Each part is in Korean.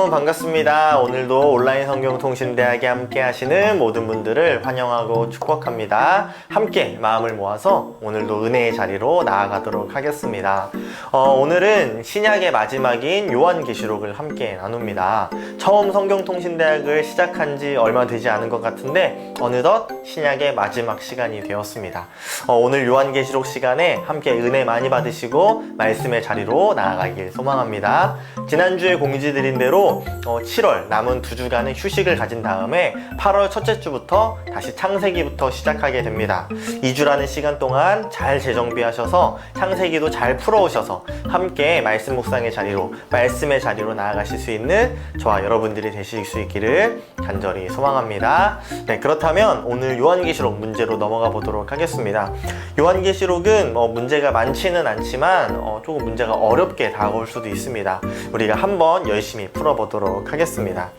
여러분 반갑습니다. 오늘도 온라인 성경통신대학에 함께 하시는 모든 분들을 환영하고 축복합니다. 함께 마음을 모아서 오늘도 은혜의 자리로 나아가도록 하겠습니다. 오늘은 신약의 마지막인 요한계시록을 함께 나눕니다. 처음 성경통신대학을 시작한 지 얼마 되지 않은 것 같은데 어느덧 신약의 마지막 시간이 되었습니다. 오늘 요한계시록 시간에 함께 은혜 많이 받으시고 말씀의 자리로 나아가길 소망합니다. 지난주에 공지드린 대로 7월 남은 2주간의 휴식을 가진 다음에 8월 첫째 주부터 다시 창세기부터 시작하게 됩니다. 2주라는 시간 동안 잘 재정비하셔서 창세기도 잘 풀어오셔서 함께 말씀 묵상의 자리로, 말씀의 자리로 나아가실 수 있는 저와 여러분들이 되실 수 있기를 간절히 소망합니다. 네, 그렇다면 오늘 요한계시록 문제로 넘어가 보도록 하겠습니다. 요한계시록은 문제가 많지는 않지만 조금 문제가 어렵게 다가올 수도 있습니다. 우리가 한번 열심히 풀어보도록 하겠습니다.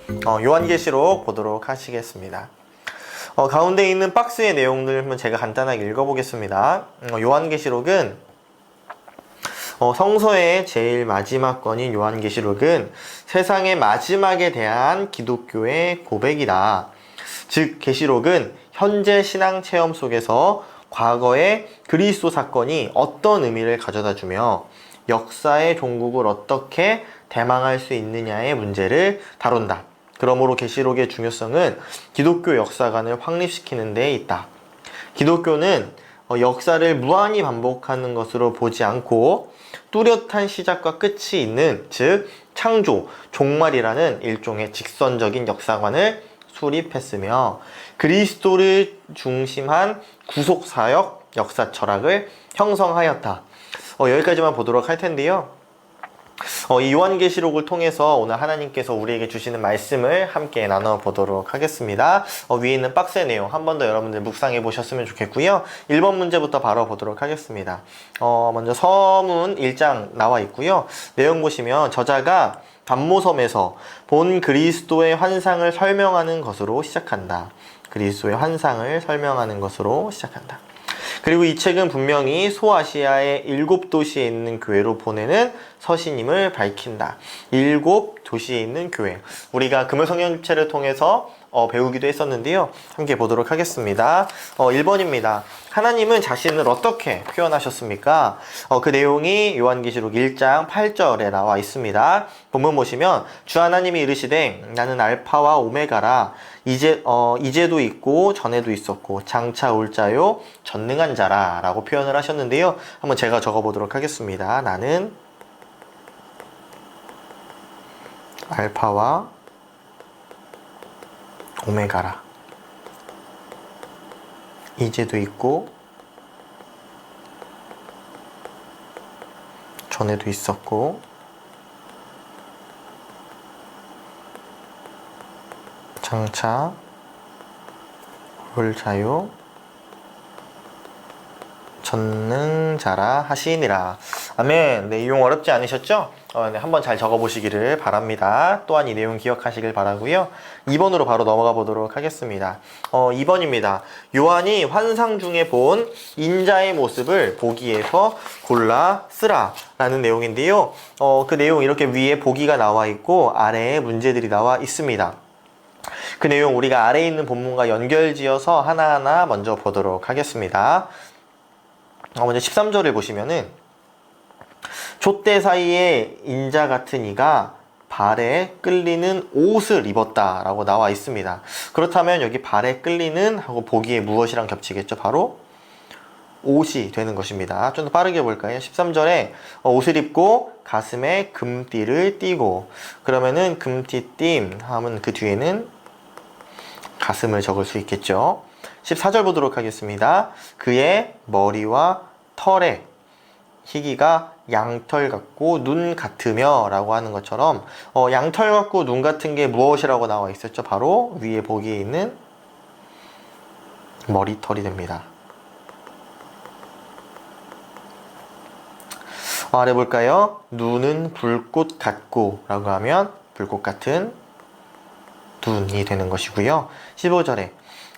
요한계시록 보도록 하시겠습니다. 가운데 있는 박스의 내용들 한번 제가 간단하게 읽어보겠습니다. 요한계시록은 성서의 제일 마지막 권인 요한계시록은 세상의 마지막에 대한 기독교의 고백이다. 즉 계시록은 현재 신앙 체험 속에서 과거의 그리스도 사건이 어떤 의미를 가져다 주며 역사의 종국을 어떻게 대망할 수 있느냐의 문제를 다룬다. 그러므로 계시록의 중요성은 기독교 역사관을 확립시키는 데 있다. 기독교는 역사를 무한히 반복하는 것으로 보지 않고 뚜렷한 시작과 끝이 있는, 즉 창조, 종말이라는 일종의 직선적인 역사관을 수립했으며 그리스도를 중심한 구속사역, 역사 철학을 형성하였다. 여기까지만 보도록 할 텐데요. 이 요한계시록을 통해서 오늘 하나님께서 우리에게 주시는 말씀을 함께 나눠보도록 하겠습니다. 위에 있는 박스의 내용 한 번 더 여러분들 묵상해 보셨으면 좋겠고요. 1번 문제부터 바로 보도록 하겠습니다. 먼저 서문 1장 나와 있고요. 내용 보시면 저자가 담모섬에서 본 그리스도의 환상을 설명하는 것으로 시작한다. 그리스도의 환상을 설명하는 것으로 시작한다. 그리고 이 책은 분명히 소아시아의 7도시에 있는 교회로 보내는 서신임을 밝힌다. 7도시에 있는 교회. 우리가 금요성경집체를 통해서 배우기도 했었는데요. 함께 보도록 하겠습니다. 1번입니다. 하나님은 자신을 어떻게 표현하셨습니까? 그 내용이 요한계시록 1장 8절에 나와 있습니다. 본문 보시면 주 하나님이 이르시되 나는 알파와 오메가라 이제도 있고 전에도 있었고 장차 올 자요 전능한 자라 라고 표현을 하셨는데요. 한번 제가 적어보도록 하겠습니다. 나는 알파와 오메가라 이제도 있고 전에도 있었고 장차 올 자요 전능자라 하시니라. 아멘. 네, 이 내용 어렵지 않으셨죠? 네, 한번 잘 적어보시기를 바랍니다. 또한 이 내용 기억하시길 바라고요. 2번으로 바로 넘어가 보도록 하겠습니다. 2번입니다. 요한이 환상 중에 본 인자의 모습을 보기에서 골라 쓰라 라는 내용인데요. 그 내용 이렇게 위에 보기가 나와 있고 아래에 문제들이 나와 있습니다. 그 내용 우리가 아래에 있는 본문과 연결지어서 하나하나 먼저 보도록 하겠습니다. 먼저 13절을 보시면은 촛대 사이에 인자 같은 이가 발에 끌리는 옷을 입었다 라고 나와 있습니다. 그렇다면 여기 발에 끌리는 하고 보기에 무엇이랑 겹치겠죠? 바로 옷이 되는 것입니다. 좀 더 빠르게 볼까요? 13절에 옷을 입고 가슴에 금띠를 띠고, 그러면은 금띠 하면 그 뒤에는 가슴을 적을 수 있겠죠. 14절 보도록 하겠습니다. 그의 머리와 털에 희기가 양털 같고 눈 같으며 라고 하는 것처럼 양털 같고 눈 같은 게 무엇이라고 나와 있었죠? 바로 위에 보기에 있는 머리털이 됩니다. 아래 볼까요? 눈은 불꽃 같고 라고 하면 불꽃 같은 눈이 되는 것이고요. 15절에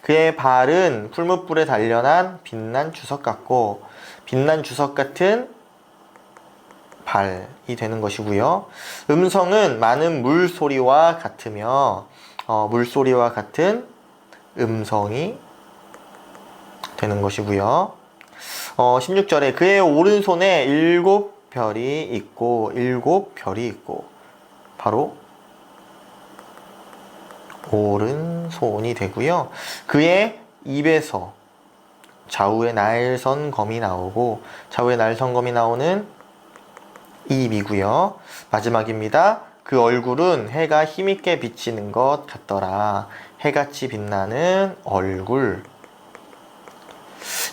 그의 발은 풀무불에 단련한 빛난 주석 같고 빛난 주석 같은 발이 되는 것이고요. 음성은 많은 물소리와 같으며 물소리와 같은 음성이 되는 것이고요. 16절에 그의 오른손에 7별이 있고 7별이 있고 바로 오른손이 되고요. 그의 입에서 좌우의 날선검이 나오고 좌우의 날선검이 나오는 입이고요. 마지막입니다. 그 얼굴은 해가 힘있게 비치는 것 같더라. 해같이 빛나는 얼굴.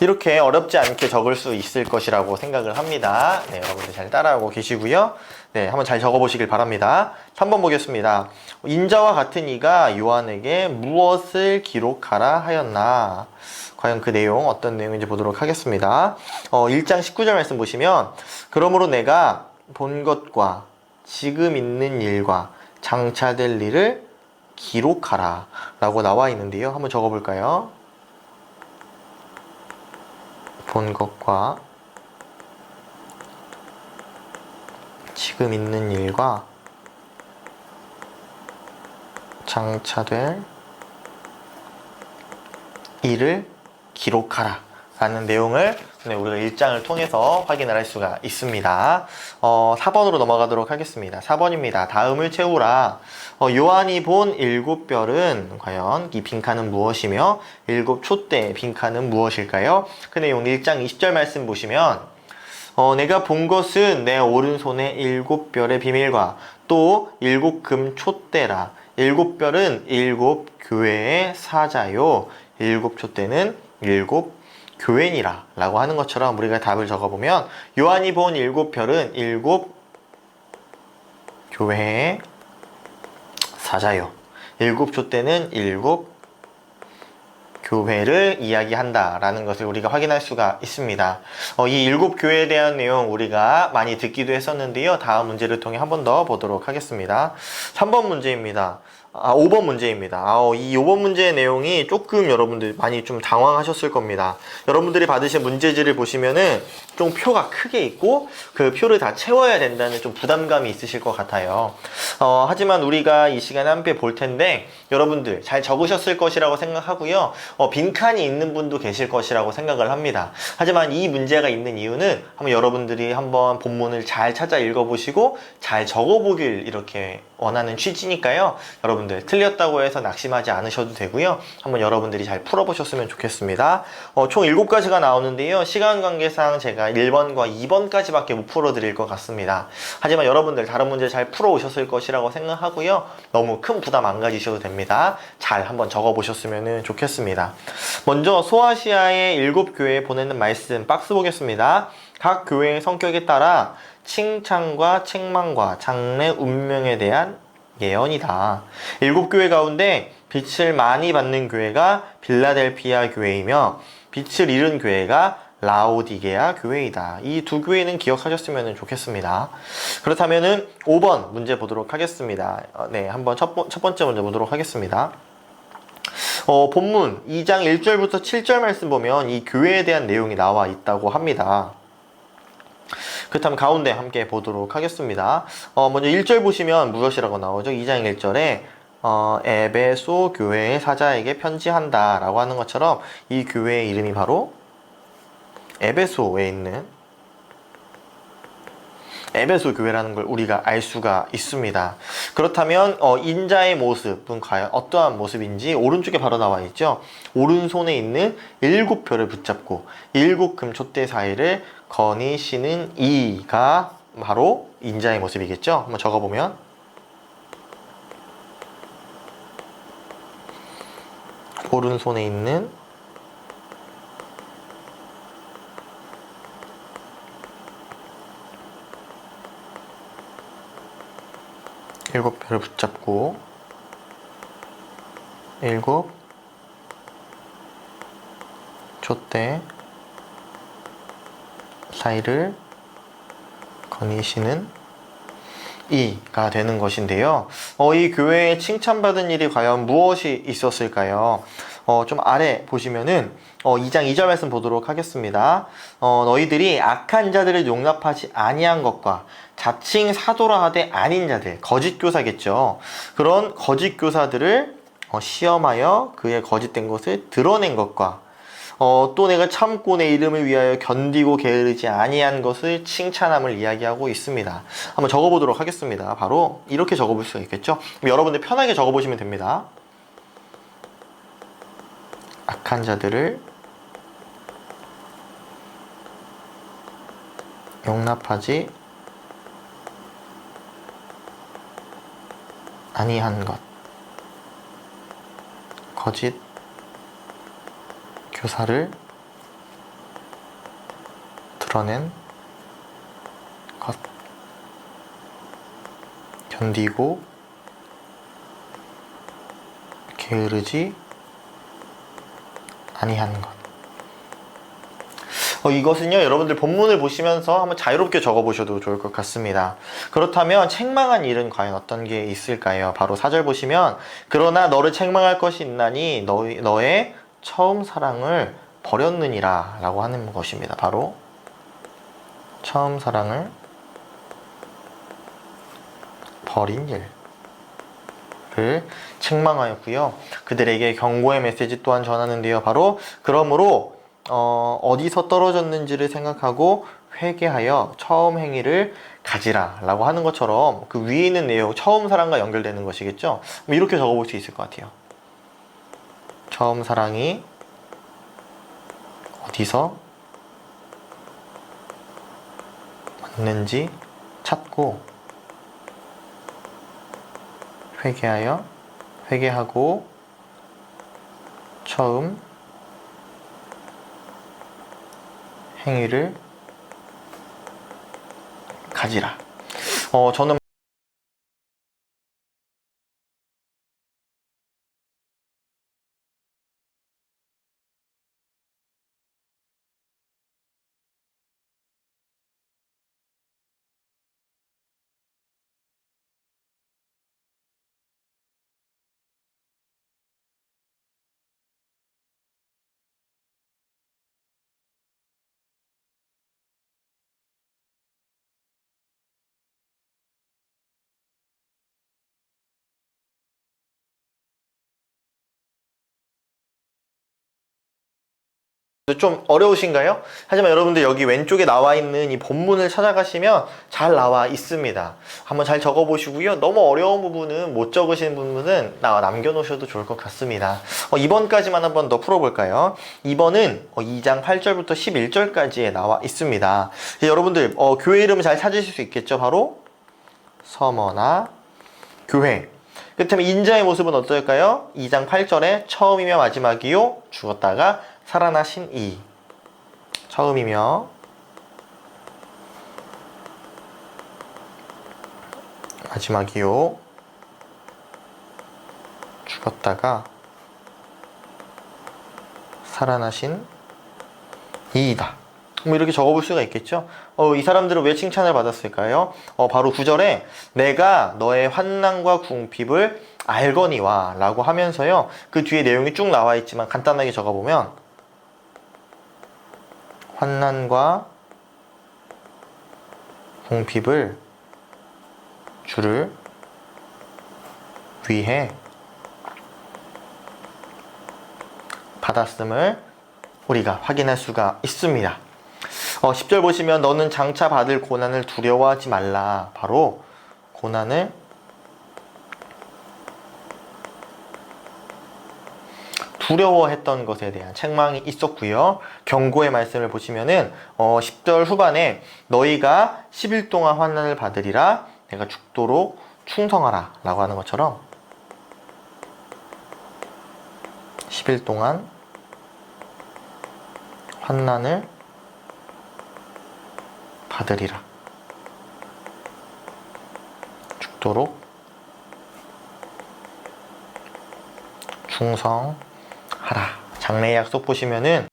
이렇게 어렵지 않게 적을 수 있을 것이라고 생각을 합니다. 네, 여러분들 잘 따라하고 계시고요. 네, 한번 잘 적어보시길 바랍니다. 3번 보겠습니다. 인자와 같은 이가 요한에게 무엇을 기록하라 하였나? 과연 그 내용 어떤 내용인지 보도록 하겠습니다. 1장 19절 말씀 보시면 그러므로 내가 본 것과 지금 있는 일과 장차될 일을 기록하라 라고 나와 있는데요. 한번 적어볼까요? 본 것과 지금 있는 일과 장차될 일을 기록하라 라는 내용을 우리가 1장을 통해서 확인을 할 수가 있습니다. 4번으로 넘어가도록 하겠습니다. 4번입니다. 다음을 채우라. 요한이 본 7별은 과연 이 빈칸은 무엇이며 7촛대의 빈칸은 무엇일까요? 그 내용 1장 20절 말씀 보시면 내가 본 것은 내 오른손에 7별의 비밀과 또 7금 촛대라. 7별은 7교회의 사자요 7촛대는 7 교회니라 라고 하는 것처럼 우리가 답을 적어보면 요한이 본 7별은 7교회의 사자요 7촛대는 7교회를 이야기한다 라는 것을 우리가 확인할 수가 있습니다. 이 7교회에 대한 내용 우리가 많이 듣기도 했었는데요. 다음 문제를 통해 한 번 더 보도록 하겠습니다. 3번 문제입니다. 5번 문제입니다. 이 5번 문제의 내용이 조금 여러분들 많이 좀 당황하셨을 겁니다. 여러분들이 받으신 문제지를 보시면은 좀 표가 크게 있고 그 표를 다 채워야 된다는 좀 부담감이 있으실 것 같아요. 하지만 우리가 이 시간에 함께 볼 텐데 여러분들 잘 적으셨을 것이라고 생각하고요. 빈칸이 있는 분도 계실 것이라고 생각을 합니다. 하지만 이 문제가 있는 이유는 한번 여러분들이 한번 본문을 잘 찾아 읽어보시고 잘 적어보길 이렇게 원하는 취지니까요. 여러분들 틀렸다고 해서 낙심하지 않으셔도 되고요. 한번 여러분들이 잘 풀어보셨으면 좋겠습니다. 총 7가지가 나오는데요. 시간 관계상 제가 1번과 2번까지밖에 못 풀어드릴 것 같습니다. 하지만 여러분들 다른 문제 잘 풀어오셨을 것이라고 생각하고요. 너무 큰 부담 안 가지셔도 됩니다. 잘 한번 적어보셨으면 좋겠습니다. 먼저 소아시아의 7교회에 보내는 말씀 박스 보겠습니다. 각 교회의 성격에 따라 칭찬과 책망과 장래 운명에 대한 예언이다. 7교회 가운데 빛을 많이 받는 교회가 빌라델피아 교회이며 빛을 잃은 교회가 라오디게아 교회이다. 이 두 교회는 기억하셨으면 좋겠습니다. 그렇다면은 5번 문제 보도록 하겠습니다. 네, 한번 첫 번째 문제 보도록 하겠습니다. 본문 2장 1절부터 7절 말씀 보면 이 교회에 대한 내용이 나와 있다고 합니다. 그렇다면 가운데 함께 보도록 하겠습니다. 먼저 1절 보시면 무엇이라고 나오죠? 2장 1절에 에베소 교회의 사자에게 편지한다 라고 하는 것처럼 이 교회의 이름이 바로 에베소에 있는 에베소 교회라는 걸 우리가 알 수가 있습니다. 그렇다면 인자의 모습은 과연 어떠한 모습인지 오른쪽에 바로 나와 있죠. 오른손에 있는 7별을 붙잡고 7금 촛대 사이를 거니시는 이가 바로 인자의 모습이겠죠. 한번 적어보면 오른손에 있는 7별을 붙잡고 7 촛대 사이를 거니시는 이가 되는 것인데요. 이 교회에 칭찬받은 일이 과연 무엇이 있었을까요? 좀 아래 보시면은 2장 2절 말씀 보도록 하겠습니다. 너희들이 악한 자들을 용납하지 아니한 것과 자칭 사도라 하되 아닌 자들, 거짓 교사겠죠. 그런 거짓 교사들을 시험하여 그의 거짓된 것을 드러낸 것과 또 내가 참고 내 이름을 위하여 견디고 게으르지 아니한 것을 칭찬함을 이야기하고 있습니다. 한번 적어보도록 하겠습니다. 바로 이렇게 적어볼 수가 있겠죠. 여러분들 편하게 적어보시면 됩니다. 악한 자들을 용납하지 아니한 것, 거짓 교사를 드러낸 것, 견디고 게으르지 아니한 것. 이것은요, 여러분들 본문을 보시면서 한번 자유롭게 적어보셔도 좋을 것 같습니다. 그렇다면 책망한 일은 과연 어떤 게 있을까요? 바로 4절 보시면 그러나 너를 책망할 것이 있나니 너의 처음 사랑을 버렸느니라 라고 하는 것입니다. 바로 처음 사랑을 버린 일을 책망하였고요. 그들에게 경고의 메시지 또한 전하는데요. 바로 그러므로 어디서 떨어졌는지를 생각하고 회개하여 처음 행위를 가지라 라고 하는 것처럼 그 위에 있는 내용, 처음 사랑과 연결되는 것이겠죠. 이렇게 적어볼 수 있을 것 같아요. 처음 사랑이 어디서 왔는지 찾고 회개하고 처음 행위를 가지라. 저는 좀 어려우신가요? 하지만 여러분들 여기 왼쪽에 나와 있는 이 본문을 찾아가시면 잘 나와 있습니다. 한번 잘 적어보시고요. 너무 어려운 부분은 못 적으시는 부분은 남겨놓으셔도 좋을 것 같습니다. 2번까지만 한번 더 풀어볼까요? 2번은 2장 8절부터 11절까지에 나와 있습니다. 여러분들 교회 이름 잘 찾으실 수 있겠죠? 바로 서머나 교회. 그렇다면 인자의 모습은 어떨까요? 2장 8절에 처음이며 마지막이요 죽었다가 살아나신 이. 처음이며 마지막이요 죽었다가 살아나신 이이다. 이렇게 적어볼 수가 있겠죠. 이 사람들은 왜 칭찬을 받았을까요? 바로 9절에 내가 너의 환난과 궁핍을 알거니와 라고 하면서요, 그 뒤에 내용이 쭉 나와 있지만 간단하게 적어보면 환난과 궁핍을 주를 위해 받았음을 우리가 확인할 수가 있습니다. 10절 보시면 너는 장차 받을 고난을 두려워하지 말라. 바로 고난을 두려워했던 것에 대한 책망이 있었고요. 경고의 말씀을 보시면은 10절 후반에 너희가 10일 동안 환난을 받으리라 내가 죽도록 충성하라 라고 하는 것처럼 10일 동안 환난을 받으리라 죽도록 충성하라. 장래의 약속 보시면은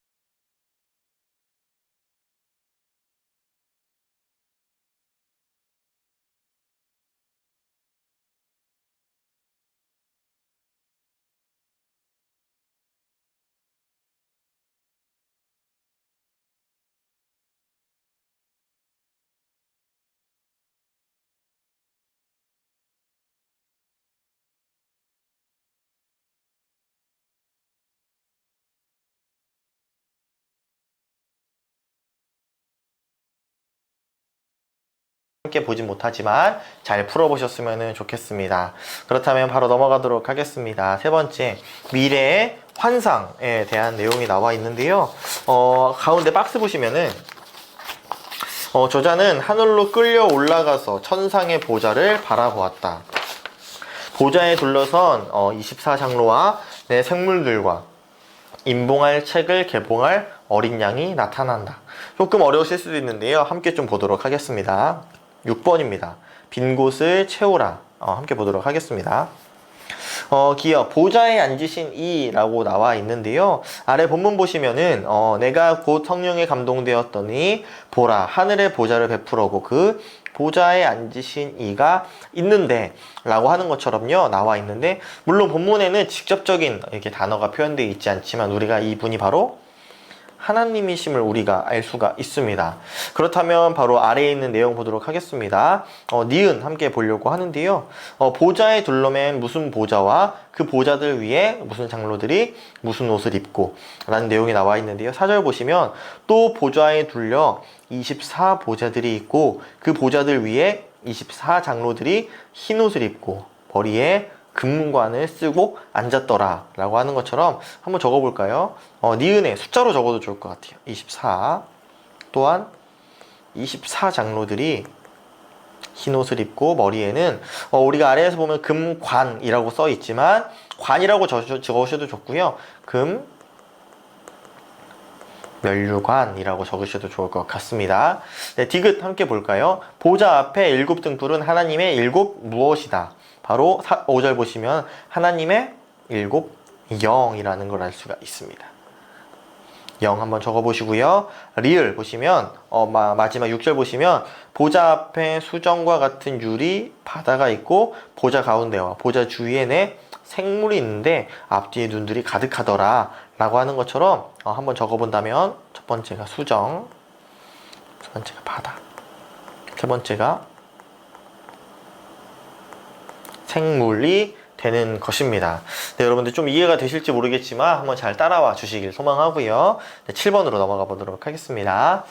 함께 보진 못하지만 잘 풀어보셨으면 좋겠습니다. 그렇다면 바로 넘어가도록 하겠습니다. 세 번째, 미래의 환상에 대한 내용이 나와 있는데요. 가운데 박스 보시면은 저자는 하늘로 끌려 올라가서 천상의 보좌를 바라보았다. 보좌에 둘러선 24장로와 내 생물들과 임봉할 책을 개봉할 어린 양이 나타난다. 조금 어려우실 수도 있는데요. 함께 좀 보도록 하겠습니다. 6번입니다. 빈 곳을 채우라. 함께 보도록 하겠습니다. 기어 보좌에 앉으신 이라고 나와 있는데요. 아래 본문 보시면은 내가 곧 성령에 감동되었더니 보라 하늘의 보좌를 베풀어고 그 보좌에 앉으신 이가 있는데 라고 하는 것처럼요 나와 있는데, 물론 본문에는 직접적인 이렇게 단어가 표현되어 있지 않지만 우리가 이분이 바로 하나님이심을 우리가 알 수가 있습니다. 그렇다면 바로 아래에 있는 내용 보도록 하겠습니다. 니은 함께 보려고 하는데요. 보좌에 둘러맨 무슨 보좌와 그 보좌들 위에 무슨 장로들이 무슨 옷을 입고 라는 내용이 나와 있는데요. 4절 보시면 또 보좌에 둘려 24보좌들이 있고 그 보좌들 위에 24장로들이 흰 옷을 입고 머리에 금관을 쓰고 앉았더라 라고 하는 것처럼 한번 적어볼까요? 니은에 숫자로 적어도 좋을 것 같아요. 24. 또한 24장로들이 흰 옷을 입고 머리에는 우리가 아래에서 보면 금관이라고 써 있지만 관이라고 적으셔도 좋고요. 면류관이라고 적으셔도 좋을 것 같습니다. 네, 디귿 함께 볼까요? 보좌 앞에 7등불은 하나님의 7 무엇이다. 바로 5절 보시면 하나님의 7 영이라는 걸 알 수가 있습니다. 영 한번 적어보시고요. 리을 보시면 마지막 6절 보시면 보좌 앞에 수정과 같은 유리 바다가 있고 보좌 가운데와 보좌 주위에 생물이 있는데 앞뒤에 눈들이 가득하더라 라고 하는 것처럼 한번 적어본다면 첫 번째가 수정, 두 번째가 바다, 세 번째가 생물이 되는 것입니다. 네, 여러분들 좀 이해가 되실지 모르겠지만 한번 잘 따라와 주시길 소망하고요. 네, 7번으로 넘어가 보도록 하겠습니다.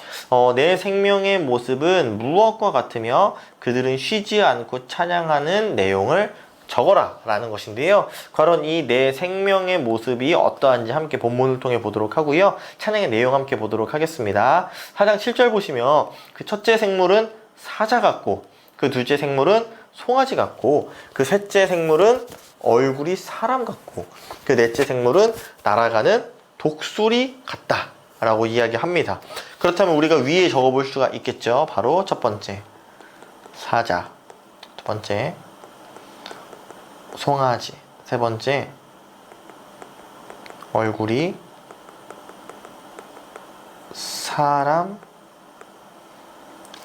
내 생명의 모습은 무엇과 같으며 그들은 쉬지 않고 찬양하는 내용을 적어라 라는 것인데요. 과연 이 내 생명의 모습이 어떠한지 함께 본문을 통해 보도록 하고요. 찬양의 내용 함께 보도록 하겠습니다. 4장 7절 보시면 그 첫째 생물은 사자 같고 그 둘째 생물은 송아지 같고 그 셋째 생물은 얼굴이 사람 같고 그 넷째 생물은 날아가는 독수리 같다 라고 이야기합니다. 그렇다면 우리가 위에 적어볼 수가 있겠죠. 바로 첫 번째 사자, 두 번째 송아지, 세 번째 얼굴이 사람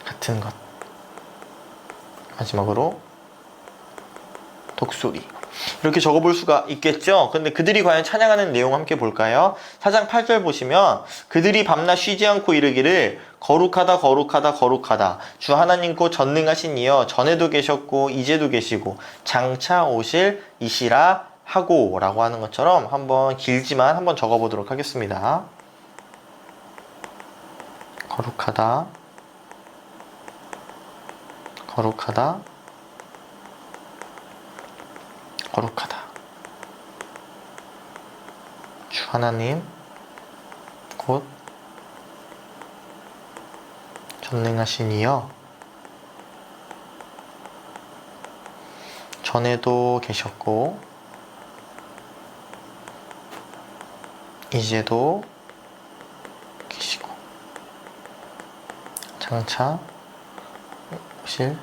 같은 것, 마지막으로 독수리. 이렇게 적어볼 수가 있겠죠. 근데 그들이 과연 찬양하는 내용 함께 볼까요? 4장 8절 보시면 그들이 밤낮 쉬지 않고 이르기를 거룩하다 거룩하다 거룩하다 주 하나님 곧 전능하신 이여 전에도 계셨고 이제도 계시고 장차 오실 이시라 하고 라고 하는 것처럼 한번 길지만 한번 적어보도록 하겠습니다. 거룩하다 거룩하다 거룩하다 주 하나님 곧 전능하신 이여 전에도 계셨고 이제도 계시고 장차 오실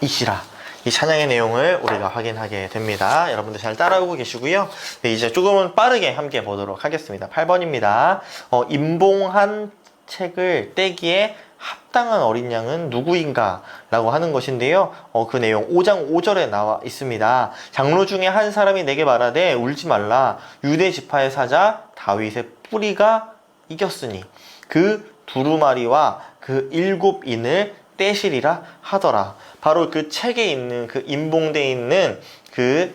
이시라. 이 찬양의 내용을 우리가 확인하게 됩니다. 여러분들 잘 따라오고 계시고요. 네, 이제 조금은 빠르게 함께 보도록 하겠습니다. 8번입니다. 임봉한 책을 떼기에 합당한 어린 양은 누구인가? 라고 하는 것인데요. 그 내용 5장 5절에 나와 있습니다. 장로 중에 한 사람이 내게 말하되 울지 말라. 유대 지파의 사자 다윗의 뿌리가 이겼으니 그 두루마리와 그 7인을 떼시리라 하더라. 바로 그 책에 있는 그 임봉되어 있는 그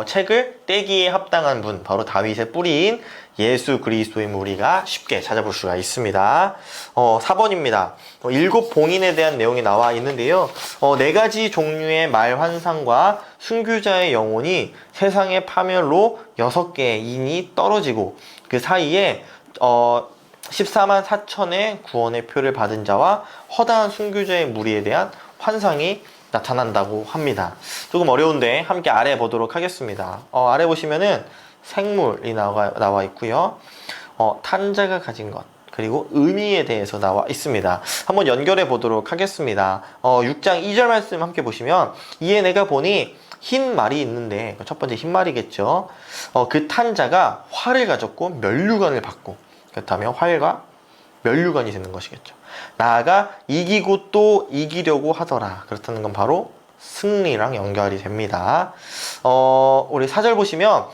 책을 떼기에 합당한 분, 바로 다윗의 뿌리인 예수 그리스도임을 우리가 쉽게 찾아볼 수가 있습니다. 4번입니다. 일곱 봉인에 대한 내용이 나와 있는데요. 네 가지 종류의 말 환상과 순교자의 영혼이 세상의 파멸로 6개의 인이 떨어지고 그 사이에 14만 4천의 구원의 표를 받은 자와 허다한 순교자의 무리에 대한 환상이 나타난다고 합니다. 조금 어려운데 함께 아래 보도록 하겠습니다. 아래 보시면은 생물이 나와 있고요. 탄자가 가진 것 그리고 의미에 대해서 나와 있습니다. 한번 연결해 보도록 하겠습니다. 6장 2절 말씀 함께 보시면 이에 내가 보니 흰 말이 있는데 첫 번째 흰 말이겠죠. 그 탄자가 활을 가졌고 면류관을 받고 그렇다면 활과 면류관이 되는 것이겠죠. 나아가 이기고 또 이기려고 하더라. 그렇다는 건 바로 승리랑 연결이 됩니다. 우리 4절 보시면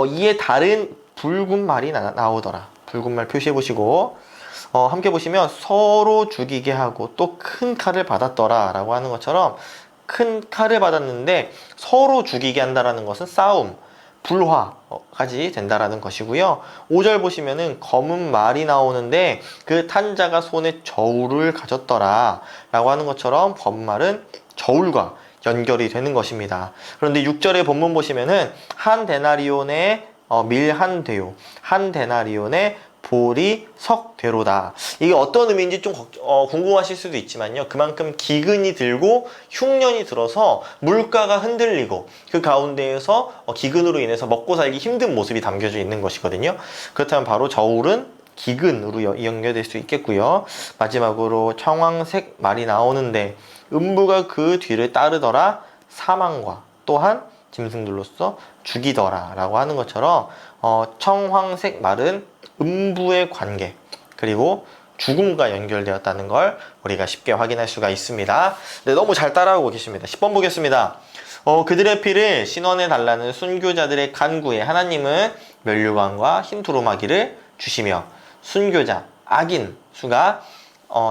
이에 다른 붉은 말이 나오더라. 붉은 말 표시해 보시고 함께 보시면 서로 죽이게 하고 또 큰 칼을 받았더라 라고 하는 것처럼 큰 칼을 받았는데 서로 죽이게 한다라는 것은 싸움, 불화까지 된다라는 것이고요. 5절 보시면은 검은 말이 나오는데 그 탄자가 손에 저울을 가졌더라 라고 하는 것처럼 검은 말은 저울과 연결이 되는 것입니다. 그런데 6절의 본문 보시면은 한 데나리온의 밀 한 되요 한 데나리온의 볼이 석 되로다. 이게 어떤 의미인지 좀 궁금하실 수도 있지만요. 그만큼 기근이 들고 흉년이 들어서 물가가 흔들리고 그 가운데에서 기근으로 인해서 먹고 살기 힘든 모습이 담겨져 있는 것이거든요. 그렇다면 바로 저울은 기근으로 연결될 수 있겠고요. 마지막으로 청황색 말이 나오는데 음부가 그 뒤를 따르더라. 사망과 또한 짐승들로서 죽이더라 라고 하는 것처럼 청황색 말은 음부의 관계 그리고 죽음과 연결되었다는 걸 우리가 쉽게 확인할 수가 있습니다. 네, 너무 잘 따라오고 계십니다. 10번 보겠습니다. 그들의 피를 신원해 달라는 순교자들의 간구에 하나님은 면류관과 흰 두루마기를 주시며 순교자 악인 수가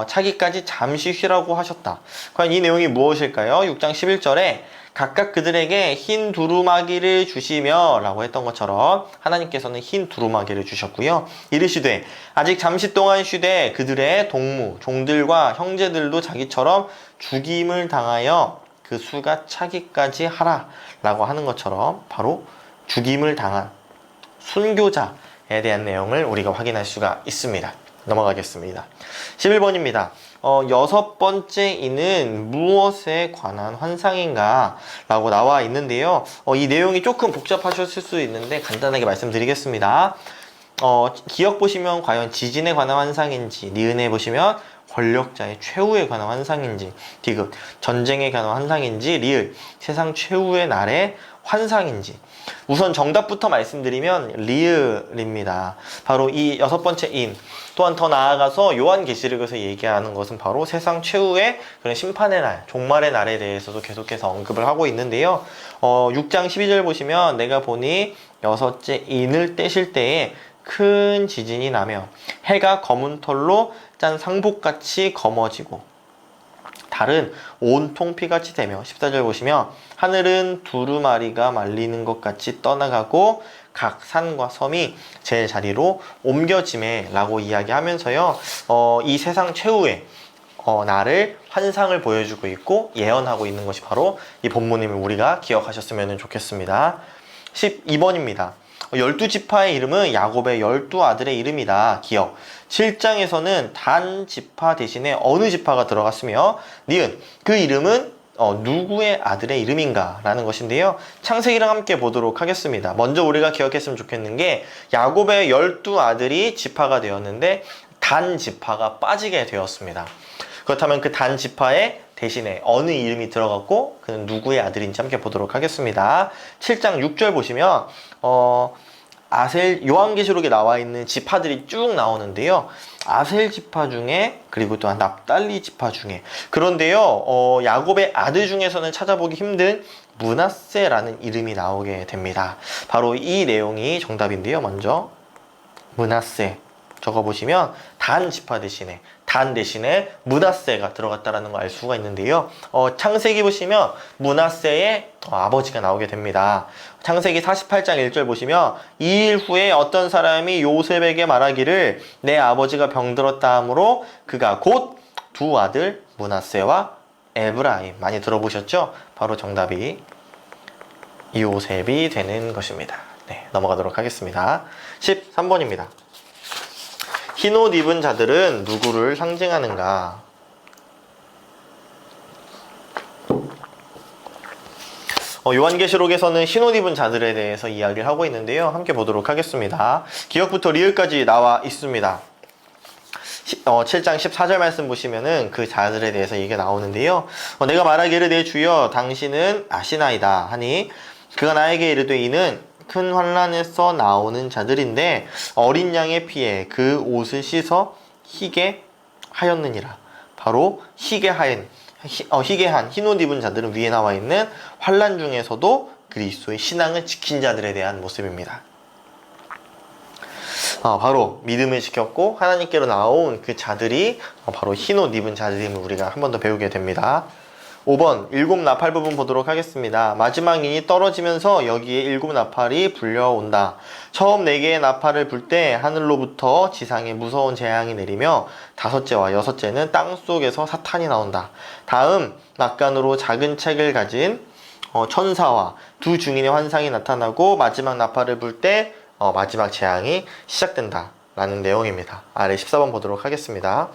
차기까지 잠시 쉬라고 하셨다. 과연 이 내용이 무엇일까요? 6장 11절에 각각 그들에게 흰 두루마기를 주시며 라고 했던 것처럼 하나님께서는 흰 두루마기를 주셨고요. 이르시되 아직 잠시 동안 쉬되 그들의 동무, 종들과 형제들도 자기처럼 죽임을 당하여 그 수가 차기까지 하라 라고 하는 것처럼 바로 죽임을 당한 순교자에 대한 내용을 우리가 확인할 수가 있습니다. 넘어가겠습니다. 11번입니다. 여섯 번째 이는 무엇에 관한 환상인가? 라고 나와 있는데요. 이 내용이 조금 복잡하셨을 수 있는데 간단하게 말씀드리겠습니다. 기역 보시면 과연 지진에 관한 환상인지, 니은에 보시면 권력자의 최후에 관한 환상인지, 디귿 전쟁에 관한 환상인지, 리을 세상 최후의 날의 환상인지. 우선 정답부터 말씀드리면 리을입니다. 바로 이 여섯 번째 인 또한 더 나아가서 요한계시록에서 얘기하는 것은 바로 세상 최후의 그런 심판의 날, 종말의 날에 대해서도 계속해서 언급을 하고 있는데요. 6장 12절 보시면 내가 보니 여섯째 인을 떼실 때에 큰 지진이 나며 해가 검은 털로 짠 상복같이 검어지고 달은 온통 피같이 되며 14절 보시면 하늘은 두루마리가 말리는 것 같이 떠나가고 각 산과 섬이 제 자리로 옮겨지매 라고 이야기하면서요. 이 세상 최후의 날을 환상을 보여주고 있고 예언하고 있는 것이 바로 이 본문임을 우리가 기억하셨으면 좋겠습니다. 12번입니다. 12지파의 이름은 야곱의 12아들의 이름이다. 기억. 7장에서는 단 지파 대신에 어느 지파가 들어갔으며 니은 그 이름은 누구의 아들의 이름인가 라는 것인데요. 창세기랑 함께 보도록 하겠습니다. 먼저 우리가 기억했으면 좋겠는 게 야곱의 12아들이 지파가 되었는데 단 지파가 빠지게 되었습니다. 그렇다면 그 단 지파의 대신에 어느 이름이 들어갔고 그는 누구의 아들인지 함께 보도록 하겠습니다. 7장 6절 보시면 아셀 요한계시록에 나와 있는 지파들이 쭉 나오는데요. 아셀 지파 중에 그리고 또한 납달리 지파 중에 그런데요. 야곱의 아들 중에서는 찾아보기 힘든 므낫세라는 이름이 나오게 됩니다. 바로 이 내용이 정답인데요. 먼저 므낫세 적어보시면 단 지파 대신에 단 단 대신에 므낫세가 들어갔다라는 걸 알 수가 있는데요. 창세기 보시면 므낫세의 아버지가 나오게 됩니다. 창세기 48장 1절 보시면 이 일 후에 어떤 사람이 요셉에게 말하기를 내 아버지가 병들었다 하므로 그가 곧 두 아들 므낫세와 에브라임, 많이 들어보셨죠? 바로 정답이 요셉이 되는 것입니다. 네, 넘어가도록 하겠습니다. 13번입니다. 흰 옷 입은 자들은 누구를 상징하는가? 요한계시록에서는 흰 옷 입은 자들에 대해서 이야기를 하고 있는데요. 함께 보도록 하겠습니다. 기억부터 리을까지 나와 있습니다. 7장 14절 말씀 보시면은 그 자들에 대해서 얘기가 나오는데요. 내가 말하기를 내 주여 당신은 아시나이다 하니 그가 나에게 이르되 이는 큰 환난에서 나오는 자들인데 어린 양의 피에 그 옷을 씻어 희게 하였느니라. 바로 희게 한 흰 옷 입은 자들은 위에 나와 있는 환난 중에서도 그리스도의 신앙을 지킨 자들에 대한 모습입니다. 바로 믿음을 지켰고 하나님께로 나온 그 자들이 바로 흰 옷 입은 자들임을 우리가 한 번 더 배우게 됩니다. 5번 일곱 나팔 부분 보도록 하겠습니다. 마지막 인이 떨어지면서 여기에 일곱 나팔이 불려온다. 처음 4개의 나팔을 불 때 하늘로부터 지상에 무서운 재앙이 내리며 다섯째와 여섯째는 땅속에서 사탄이 나온다. 다음 낙관으로 작은 책을 가진 천사와 두 증인의 환상이 나타나고 마지막 나팔을 불 때 마지막 재앙이 시작된다 라는 내용입니다. 아래 14번 보도록 하겠습니다.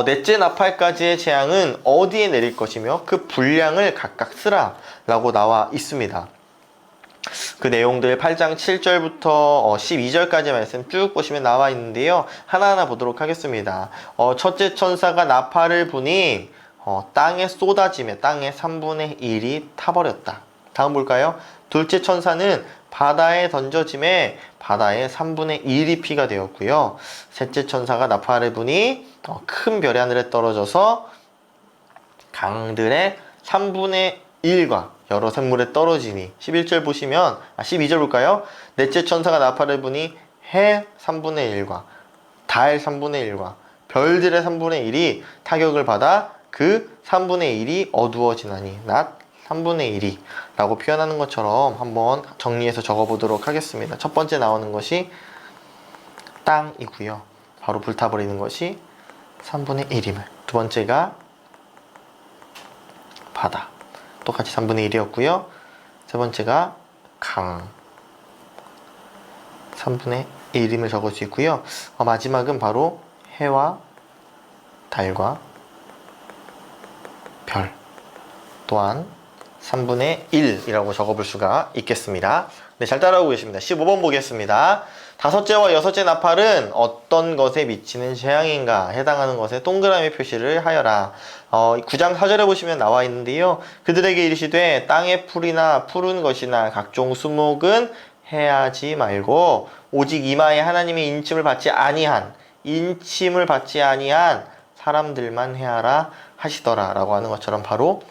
넷째 나팔까지의 재앙은 어디에 내릴 것이며 그 분량을 각각 쓰라 라고 나와 있습니다. 그 내용들 8장 7절부터 12절까지 말씀 쭉 보시면 나와 있는데요. 하나하나 보도록 하겠습니다. 첫째 천사가 나팔을 부니 땅에 쏟아지며 땅의 3분의 1이 타버렸다. 다음 볼까요? 둘째 천사는 바다에 던져짐에 바다의 3분의 1이 피가 되었고요. 셋째 천사가 나팔을 부니 큰 별이 하늘에 떨어져서 강들의 3분의 1과 여러 샘물에 떨어지니 11절 보시면 12절 볼까요? 넷째 천사가 나팔을 부니 해 3분의 1과 달 3분의 1과 별들의 3분의 1이 타격을 받아 그 3분의 1이 어두워지나니 낮 3분의 1이 라고 표현하는 것처럼 한번 정리해서 적어보도록 하겠습니다. 첫 번째 나오는 것이 땅이고요. 바로 불타버리는 것이 3분의 1임을. 두 번째가 바다. 똑같이 3분의 1이었고요. 세 번째가 강. 3분의 1임을 적을 수 있고요. 마지막은 바로 해와 달과 별. 또한 3분의 1이라고 적어볼 수가 있겠습니다. 네, 잘 따라오고 계십니다. 15번 보겠습니다. 다섯째와 여섯째 나팔은 어떤 것에 미치는 재앙인가? 해당하는 것에 동그라미 표시를 하여라. 9장 4절에 보시면 나와 있는데요. 그들에게 이르시되 땅의 풀이나 푸른 것이나 각종 수목은 해하지 말고 오직 이마에 하나님의 인침을 받지 아니한 사람들만 해하라 하시더라 라고 하는 것처럼 바로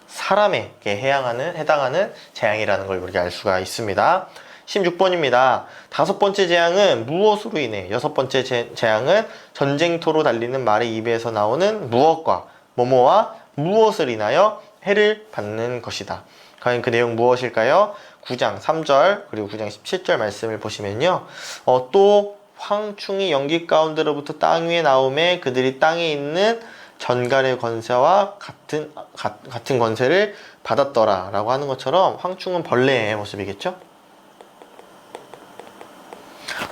사람에게 해당하는 재앙이라는 걸 우리가 알 수가 있습니다. 16번입니다. 다섯 번째 재앙은 무엇으로 인해, 여섯 번째 재앙은 전쟁토로 달리는 말의 입에서 나오는 무엇과 뭐뭐와 무엇을 인하여 해를 받는 것이다. 과연 그 내용 무엇일까요? 9장 3절 그리고 9장 17절 말씀을 보시면요. 또 황충이 연기 가운데로부터 땅 위에 나오매 그들이 땅에 있는 전갈의 권세와 같은 권세를 받았더라 라고 하는 것처럼 황충은 벌레의 모습이겠죠?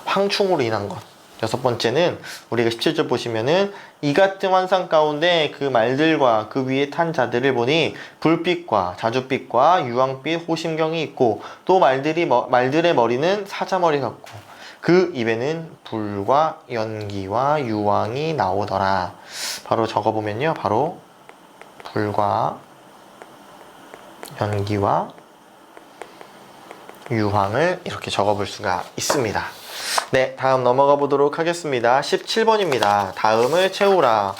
황충으로 인한 것. 여섯 번째는 우리가 17절 보시면은 이 같은 환상 가운데 그 말들과 그 위에 탄 자들을 보니 불빛과 자줏빛과 유황빛 호심경이 있고 또 말들의 머리는 사자머리 같고 그 입에는 불과 연기와 유황이 나오더라. 바로 적어보면요. 바로 불과 연기와 유황을 이렇게 적어볼 수가 있습니다. 네, 다음 넘어가 보도록 하겠습니다. 17번입니다. 다음을 채우라.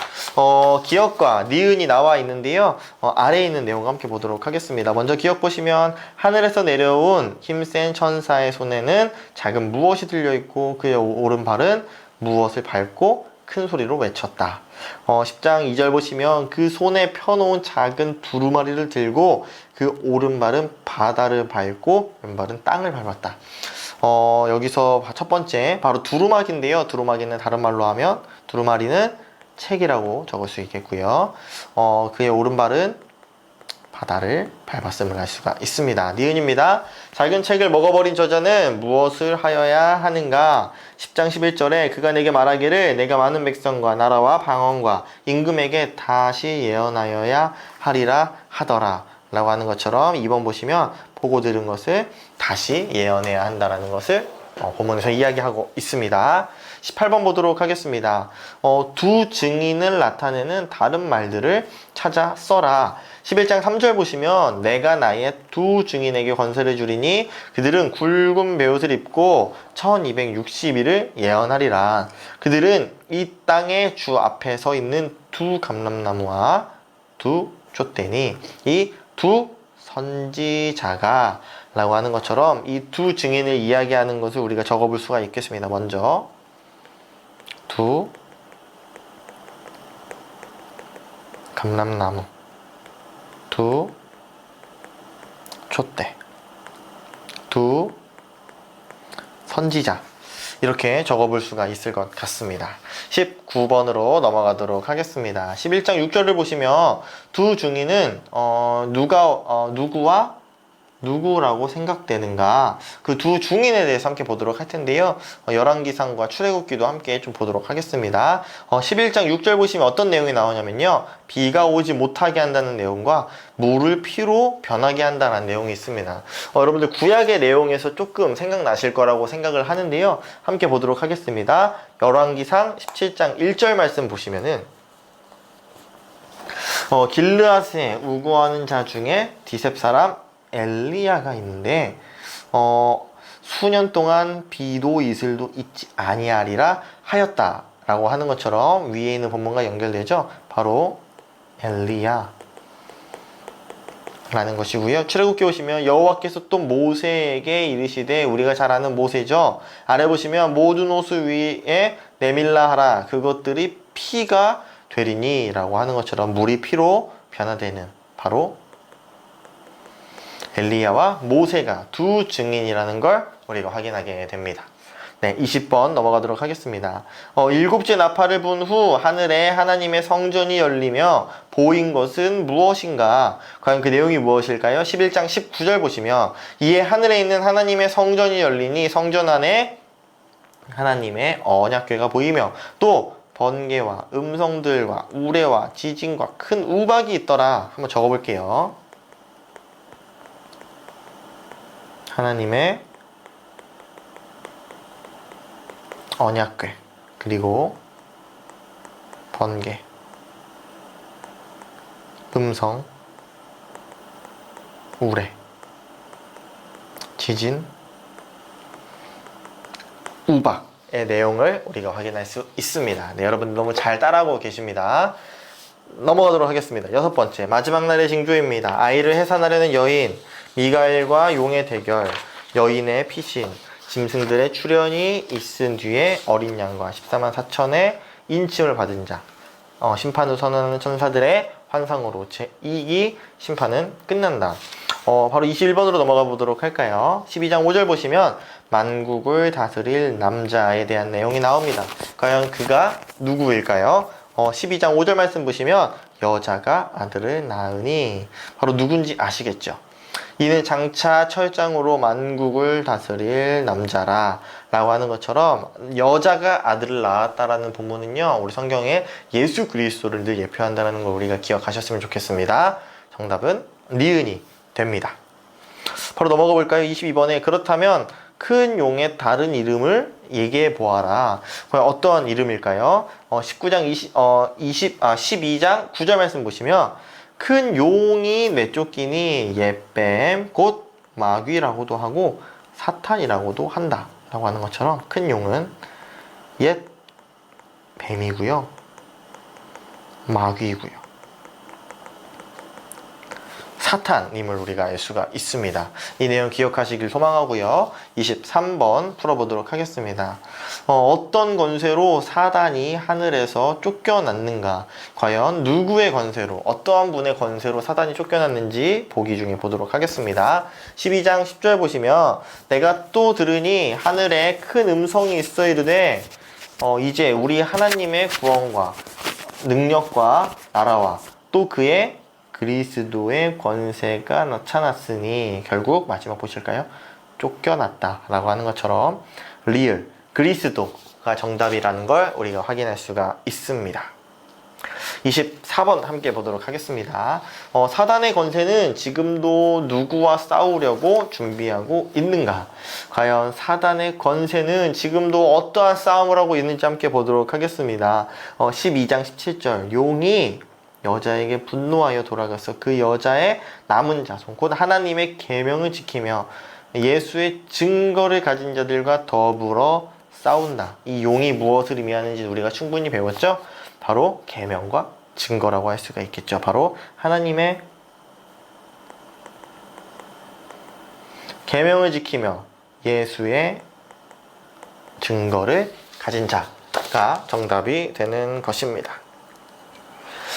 기억과 니은이 나와 있는데요. 아래에 있는 내용과 함께 보도록 하겠습니다. 먼저 기억 보시면 하늘에서 내려온 힘센 천사의 손에는 작은 무엇이 들려있고 그의 오른발은 무엇을 밟고 큰 소리로 외쳤다. 10장 2절 보시면 그 손에 펴놓은 작은 두루마리를 들고 그 오른발은 바다를 밟고 왼발은 땅을 밟았다. 여기서 첫 번째 바로 두루마기인데요. 두루마기는 다른 말로 하면 두루마리는 책이라고 적을 수 있겠고요. 그의 오른발은 바다를 밟았음을 알 수가 있습니다. 니은입니다. 작은 책을 먹어버린 저자는 무엇을 하여야 하는가? 10장 11절에 그가 내게 말하기를 내가 많은 백성과 나라와 방언과 임금에게 다시 예언하여야 하리라 하더라 라고 하는 것처럼 2번 보시면 보고 들은 것을 다시 예언해야 한다라는 것을 본문에서 이야기하고 있습니다. 18번 보도록 하겠습니다. 두 증인을 나타내는 다른 말들을 찾아 써라. 11장 3절 보시면 내가 나의 두 증인에게 권세를 주리니 그들은 굵은 베옷을 입고 1260일을 예언하리라. 그들은 이 땅의 주 앞에 서 있는 두 감람나무와 두 촛대니 이 두 선지자가 라고 하는 것처럼 이 두 증인을 이야기하는 것을 우리가 적어볼 수가 있겠습니다. 먼저 두 감람나무, 두 촛대, 두 선지자 이렇게 적어볼 수가 있을 것 같습니다. 19번으로 넘어가도록 하겠습니다. 11장 6절을 보시면 두 증인은 누구와 누구라고 생각되는가 그 두 증인에 대해서 함께 보도록 할 텐데요. 열왕기상과 출애굽기도 함께 좀 보도록 하겠습니다. 11장 6절 보시면 어떤 내용이 나오냐면요. 비가 오지 못하게 한다는 내용과 물을 피로 변하게 한다는 내용이 있습니다. 여러분들 구약의 내용에서 조금 생각나실 거라고 생각을 하는데요. 함께 보도록 하겠습니다. 열왕기상 17장 1절 말씀 보시면은 길르앗에 우거하는 자 중에 디셉 사람 엘리야가 있는데 수년 동안 비도 이슬도 있지 아니하리라 하였다 라고 하는 것처럼 위에 있는 본문과 연결되죠. 바로 엘리야 라는 것이고요. 출애굽기 오시면 여호와께서 또 모세에게 이르시되 우리가 잘 아는 모세죠. 아래 보시면 모든 옷을 위에 내밀라 하라 그것들이 피가 되리니 라고 하는 것처럼 물이 피로 변화되는 바로 엘리야와 모세가 두 증인이라는 걸 우리가 확인하게 됩니다. 네, 20번 넘어가도록 하겠습니다. 일곱째 나팔을 분 후 하늘에 하나님의 성전이 열리며 보인 것은 무엇인가? 과연 그 내용이 무엇일까요? 11장 19절 보시면 이에 하늘에 있는 하나님의 성전이 열리니 성전 안에 하나님의 언약궤가 보이며 또 번개와 음성들과 우레와 지진과 큰 우박이 있더라. 한번 적어볼게요. 하나님의 언약궤 그리고 번개 음성 우레 지진 우박의 내용을 우리가 확인할 수 있습니다. 네, 여러분 너무 잘 따라하고 계십니다. 넘어가도록 하겠습니다. 6번째 마지막 날의 징조입니다. 아이를 해산하려는 여인 미가엘과 용의 대결 여인의 피신 짐승들의 출현이 있은 뒤에 어린 양과 14만 4천의 인침을 받은 자 심판을 선언하는 천사들의 환상으로 제2기 심판은 끝난다. 바로 21번으로 넘어가 보도록 할까요? 12장 5절 보시면 만국을 다스릴 남자에 대한 내용이 나옵니다. 과연 그가 누구일까요? 12장 5절 말씀 보시면 여자가 아들을 낳으니 바로 누군지 아시겠죠? 이는 장차 철장으로 만국을 다스릴 남자라 라고 하는 것처럼 여자가 아들을 낳았다라는 본문은요 우리 성경에 예수 그리스도를 늘 예표한다는 걸 우리가 기억하셨으면 좋겠습니다. 정답은 니은이 됩니다. 바로 넘어가 볼까요? 22번에 그렇다면 큰 용의 다른 이름을 얘기해 보아라. 어떤 이름일까요? 12장 9절 말씀 보시면 큰 용이 내쫓기니 옛뱀 곧 마귀라고도 하고 사탄이라고도 한다 라고 하는 것처럼 큰 용은 옛 뱀이고요 마귀이고요 사탄임을 우리가 알 수가 있습니다. 이 내용 기억하시길 소망하고요. 23번 풀어보도록 하겠습니다. 어떤 권세로 사단이 하늘에서 쫓겨났는가? 과연 누구의 권세로, 어떠한 분의 권세로 사단이 쫓겨났는지 보기 중에 보도록 하겠습니다. 12장 10절 보시면 내가 또 들으니 하늘에 큰 음성이 있어 이르되 이제 우리 하나님의 구원과 능력과 나라와 또 그의 그리스도의 권세가 나타났으니, 결국 마지막 보실까요? 쫓겨났다 라고 하는 것처럼 리을, 그리스도가 정답이라는 걸 우리가 확인할 수가 있습니다. 24번 함께 보도록 하겠습니다. 사단의 권세는 지금도 누구와 싸우려고 준비하고 있는가? 과연 사단의 권세는 지금도 어떠한 싸움을 하고 있는지 함께 보도록 하겠습니다. 12장 17절 용이 여자에게 분노하여 돌아가서 그 여자의 남은 자손 곧 하나님의 계명을 지키며 예수의 증거를 가진 자들과 더불어 싸운다. 이 용이 무엇을 의미하는지 우리가 충분히 배웠죠? 바로 계명과 증거라고 할 수가 있겠죠. 바로 하나님의 계명을 지키며 예수의 증거를 가진 자가 정답이 되는 것입니다.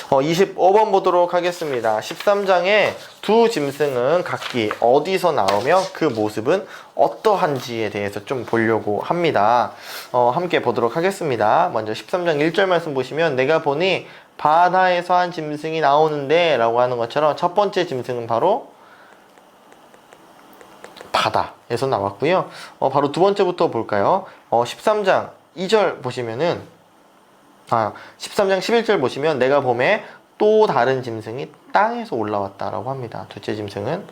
25번 보도록 하겠습니다. 13장에 두 짐승은 각기 어디서 나오며 그 모습은 어떠한지에 대해서 좀 보려고 합니다. 함께 보도록 하겠습니다. 먼저 13장 1절 말씀 보시면 내가 보니 바다에서 한 짐승이 나오는데 라고 하는 것처럼 첫 번째 짐승은 바로 바다에서 나왔고요. 바로 두 번째부터 볼까요? 13장 2절 보시면은 13장 11절 보시면 내가 봄에 또 다른 짐승이 땅에서 올라왔다라고 합니다. 둘째 짐승은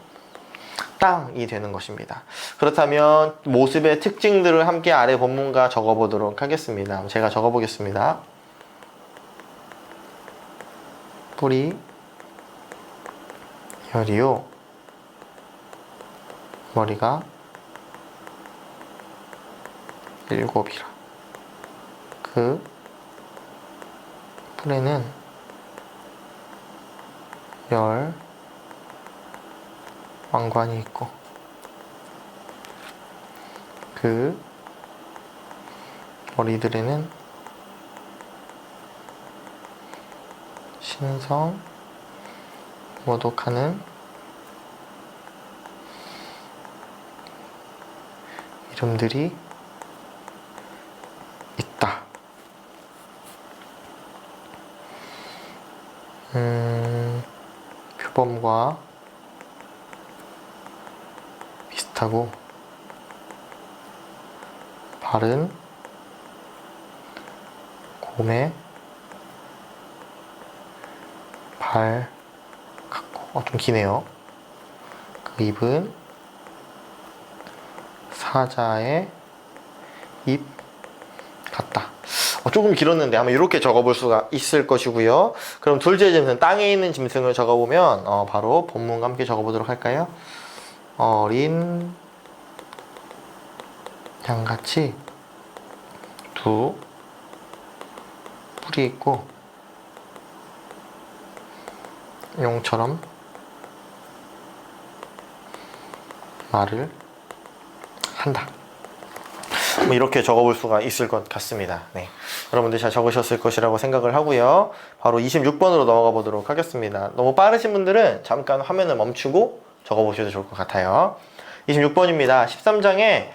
땅이 되는 것입니다. 그렇다면 모습의 특징들을 함께 아래 본문과 적어보도록 하겠습니다. 제가 적어보겠습니다. 뿌리, 혈이요, 머리가 7이라. 그 뿔에는 10 왕관이 있고 그 머리들에는 신성 모독하는 이름들이 있다. 표범과 비슷하고 발은 곰의 발 같고 좀 기네요. 그 입은 사자의 입 같다. 조금 길었는데 아마 이렇게 적어볼 수가 있을 것이고요. 그럼 둘째 짐승, 땅에 있는 짐승을 적어보면 바로 본문과 함께 적어보도록 할까요? 어린 양같이 두 뿔이 있고 용처럼 말을 한다. 이렇게 적어볼 수가 있을 것 같습니다. 네. 여러분들 잘 적으셨을 것이라고 생각을 하고요. 바로 26번으로 넘어가 보도록 하겠습니다. 너무 빠르신 분들은 잠깐 화면을 멈추고 적어보셔도 좋을 것 같아요. 26번입니다. 13장에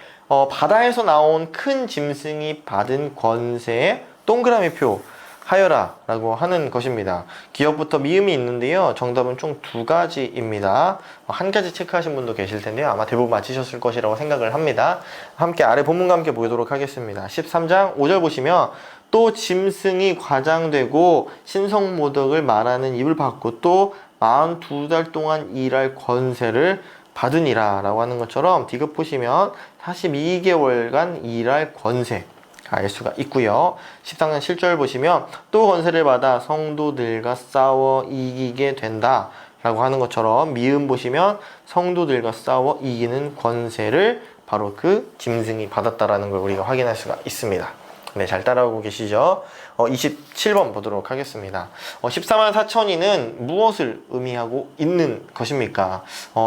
바다에서 나온 큰 짐승이 받은 권세의 동그라미 표 하여라 라고 하는 것입니다. 기억부터 미음이 있는데요. 정답은 총 두 가지입니다. 한 가지 체크하신 분도 계실 텐데요. 아마 대부분 맞히셨을 것이라고 생각을 합니다. 함께 아래 본문과 함께 보도록 하겠습니다. 13장 5절 보시면 또 짐승이 과장되고 신성모독을 말하는 입을 받고 또 42달 동안 일할 권세를 받으니라 라고 하는 것처럼 디귿 보시면 42개월간 일할 권세 알 수가 있고요. 13장 7절 보시면 또 권세를 받아 성도들과 싸워 이기게 된다 라고 하는 것처럼 미음 보시면 성도들과 싸워 이기는 권세를 바로 그 짐승이 받았다라는 걸 우리가 확인할 수가 있습니다. 네, 잘 따라오고 계시죠? 27번 보도록 하겠습니다. 14만 4천이는 무엇을 의미하고 있는 것입니까?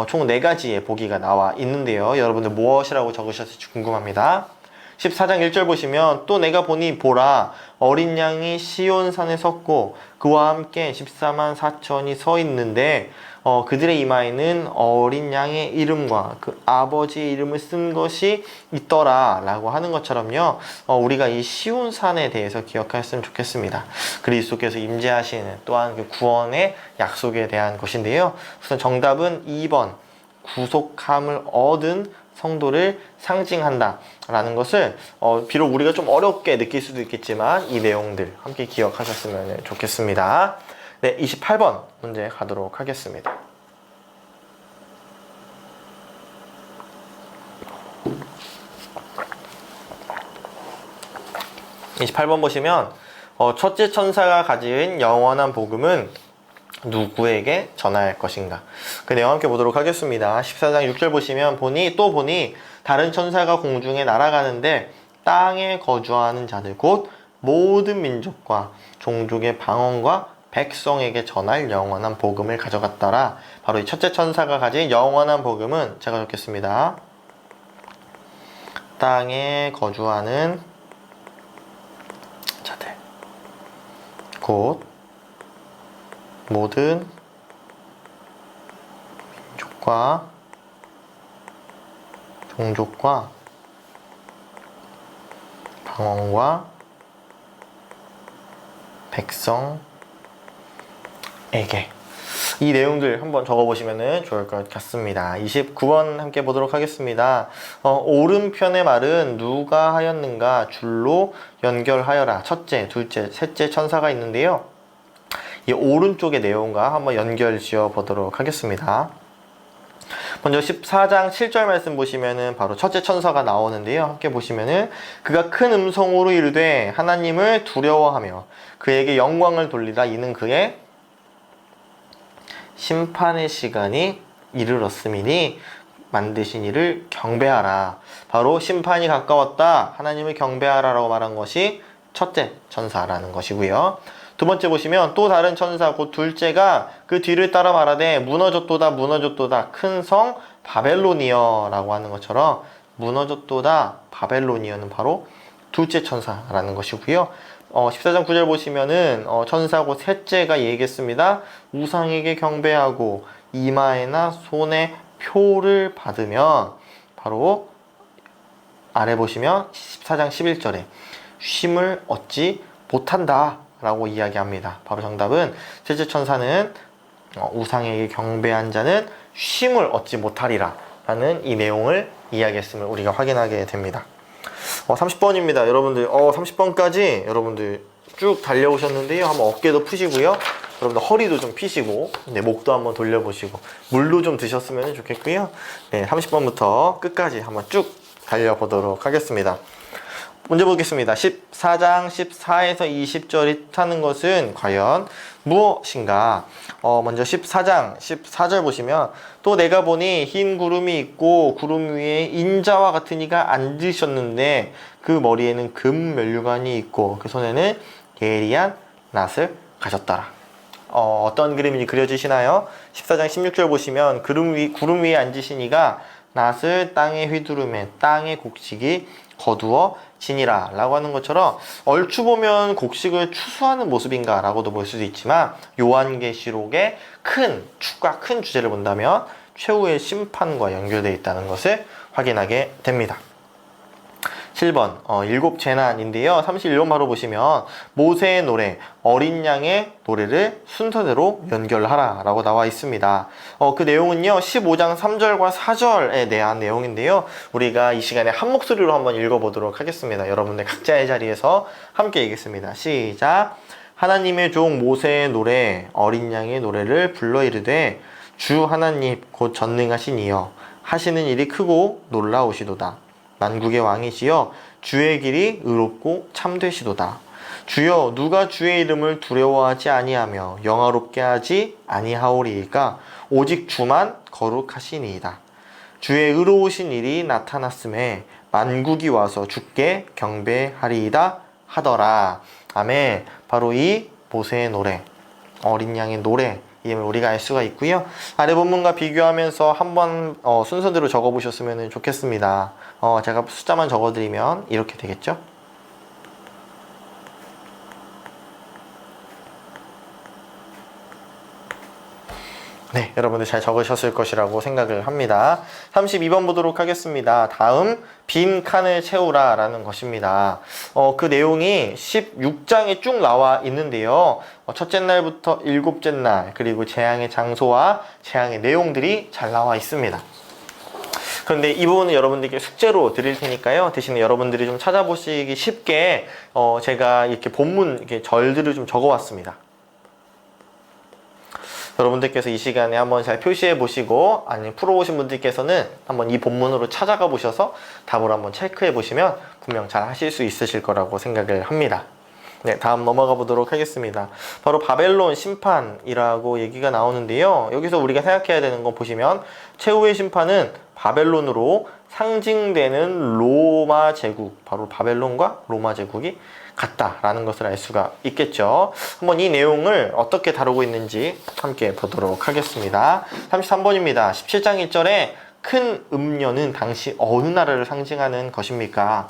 총 4가지의 보기가 나와 있는데요. 여러분들 무엇이라고 적으셨을지 궁금합니다. 14장 1절 보시면 또 내가 보니 보라 어린 양이 시온산에 섰고 그와 함께 14만 4천이 서 있는데 그들의 이마에는 어린 양의 이름과 그 아버지의 이름을 쓴 것이 있더라 라고 하는 것처럼요, 우리가 이 시온산에 대해서 기억했으면 좋겠습니다. 그리스도께서 임재하시는 또한 그 구원의 약속에 대한 것인데요. 우선 정답은 2번 구속함을 얻은 성도를 상징한다 라는 것을 비록 우리가 좀 어렵게 느낄 수도 있겠지만 이 내용들 함께 기억하셨으면 좋겠습니다. 네, 28번 문제 가도록 하겠습니다. (28번) 보시면 첫째 천사가 가진 영원한 복음은 누구에게 전할 것인가? 그 내용 함께 보도록 하겠습니다. 14장 6절 보시면 또 보니 다른 천사가 공중에 날아가는데 땅에 거주하는 자들 곧 모든 민족과 종족의 방언과 백성에게 전할 영원한 복음을 가져갔더라. 바로 이 첫째 천사가 가진 영원한 복음은 제가 적겠습니다. 땅에 거주하는 자들 곧 모든 민족과 종족과 방언과 백성에게, 이 내용들 한번 적어보시면 좋을 것 같습니다. 29번 함께 보도록 하겠습니다. 오른편의 말은 누가 하였는가 줄로 연결하여라. 첫째, 둘째, 셋째 천사가 있는데요. 이 오른쪽의 내용과 한번 연결 지어 보도록 하겠습니다. 먼저 14장 7절 말씀 보시면은 바로 첫째 천사가 나오는데요. 함께 보시면은 그가 큰 음성으로 이르되 하나님을 두려워하며 그에게 영광을 돌리라. 이는 그의 심판의 시간이 이르렀음이니 만드신 이를 경배하라. 바로 심판이 가까웠다, 하나님을 경배하라 라고 말한 것이 첫째 천사라는 것이고요. 두 번째 보시면 또 다른 천사 곧 둘째가 그 뒤를 따라 말하되 무너졌도다 무너졌도다 큰 성 바벨로니여 라고 하는 것처럼 무너졌도다 바벨로니여는 바로 둘째 천사라는 것이고요. 14장 9절 보시면은 천사 곧 셋째가 얘기했습니다. 우상에게 경배하고 이마에나 손에 표를 받으면, 바로 아래 보시면 14장 11절에 쉼을 얻지 못한다 라고 이야기합니다. 바로 정답은 셋째 천사는 우상에게 경배한 자는 쉼을 얻지 못하리라 라는 이 내용을 이야기했음을 우리가 확인하게 됩니다. 30번입니다. 여러분들 30번까지 여러분들 쭉 달려오셨는데요. 한번 어깨도 푸시고요. 여러분들 허리도 좀 피시고, 네, 목도 한번 돌려보시고 물도 좀 드셨으면 좋겠고요. 네, 30번부터 끝까지 한번 쭉 달려보도록 하겠습니다. 문제 보겠습니다. 14장 14에서 20절이 뜻하는 것은 과연 무엇인가? 먼저 14장 14절 보시면 또 내가 보니 흰 구름이 있고 구름 위에 인자와 같은 이가 앉으셨는데 그 머리에는 금 면류관이 있고 그 손에는 예리한 낫을 가졌더라. 어떤 그림이 그려지시나요? 14장 16절 보시면 구름 위에 앉으신 이가 낫을 땅에 휘두르매 땅의 곡식이 거두어 지니라 라고 하는 것처럼 얼추 보면 곡식을 추수하는 모습인가 라고도 볼 수도 있지만, 요한계시록의 큰 축과 큰 주제를 본다면 최후의 심판과 연결되어 있다는 것을 확인하게 됩니다. 7번 일곱 재난인데요. 31번 바로 보시면 모세의 노래, 어린 양의 노래를 순서대로 연결하라 라고 나와 있습니다. 그 내용은요 15장 3절과 4절에 대한 내용인데요. 우리가 이 시간에 한 목소리로 한번 읽어보도록 하겠습니다. 여러분들 각자의 자리에서 함께 읽겠습니다. 시작. 하나님의 종 모세의 노래, 어린 양의 노래를 불러 이르되 주 하나님 곧 전능하신 이여 하시는 일이 크고 놀라우시도다. 만국의 왕이시여 주의 길이 의롭고 참되시도다. 주여 누가 주의 이름을 두려워하지 아니하며 영화롭게 하지 아니하오리이까 오직 주만 거룩하시니이다. 주의 의로우신 일이 나타났음에 만국이 와서 주께 경배하리이다 하더라. 아멘. 바로 이 모세의 노래, 어린 양의 노래, 임을 우리가 알 수가 있고요. 아래 본문과 비교하면서 한번 순서대로 적어보셨으면 좋겠습니다. 제가 숫자만 적어드리면 이렇게 되겠죠? 네, 여러분들 잘 적으셨을 것이라고 생각을 합니다. 32번 보도록 하겠습니다. 다음 빈 칸을 채우라 라는 것입니다. 그 내용이 16장에 쭉 나와 있는데요. 첫째 날부터 일곱째 날, 그리고 재앙의 장소와 재앙의 내용들이 잘 나와 있습니다. 그런데 이 부분은 여러분들께 숙제로 드릴 테니까요. 대신에 여러분들이 좀 찾아보시기 쉽게 제가 이렇게 본문 이렇게 절들을 좀 적어왔습니다. 여러분들께서 이 시간에 한번 잘 표시해 보시고, 아니면 풀어오신 분들께서는 한번 이 본문으로 찾아가 보셔서 답을 한번 체크해 보시면 분명 잘 하실 수 있으실 거라고 생각을 합니다. 네, 다음 넘어가 보도록 하겠습니다. 바로 바벨론 심판이라고 얘기가 나오는데요. 여기서 우리가 생각해야 되는 거 보시면 최후의 심판은 바벨론으로 상징되는 로마 제국, 바로 바벨론과 로마 제국이 같다라는 것을 알 수가 있겠죠. 한번 이 내용을 어떻게 다루고 있는지 함께 보도록 하겠습니다. 33번입니다. 17장 1절에 큰 음녀는 당시 어느 나라를 상징하는 것입니까?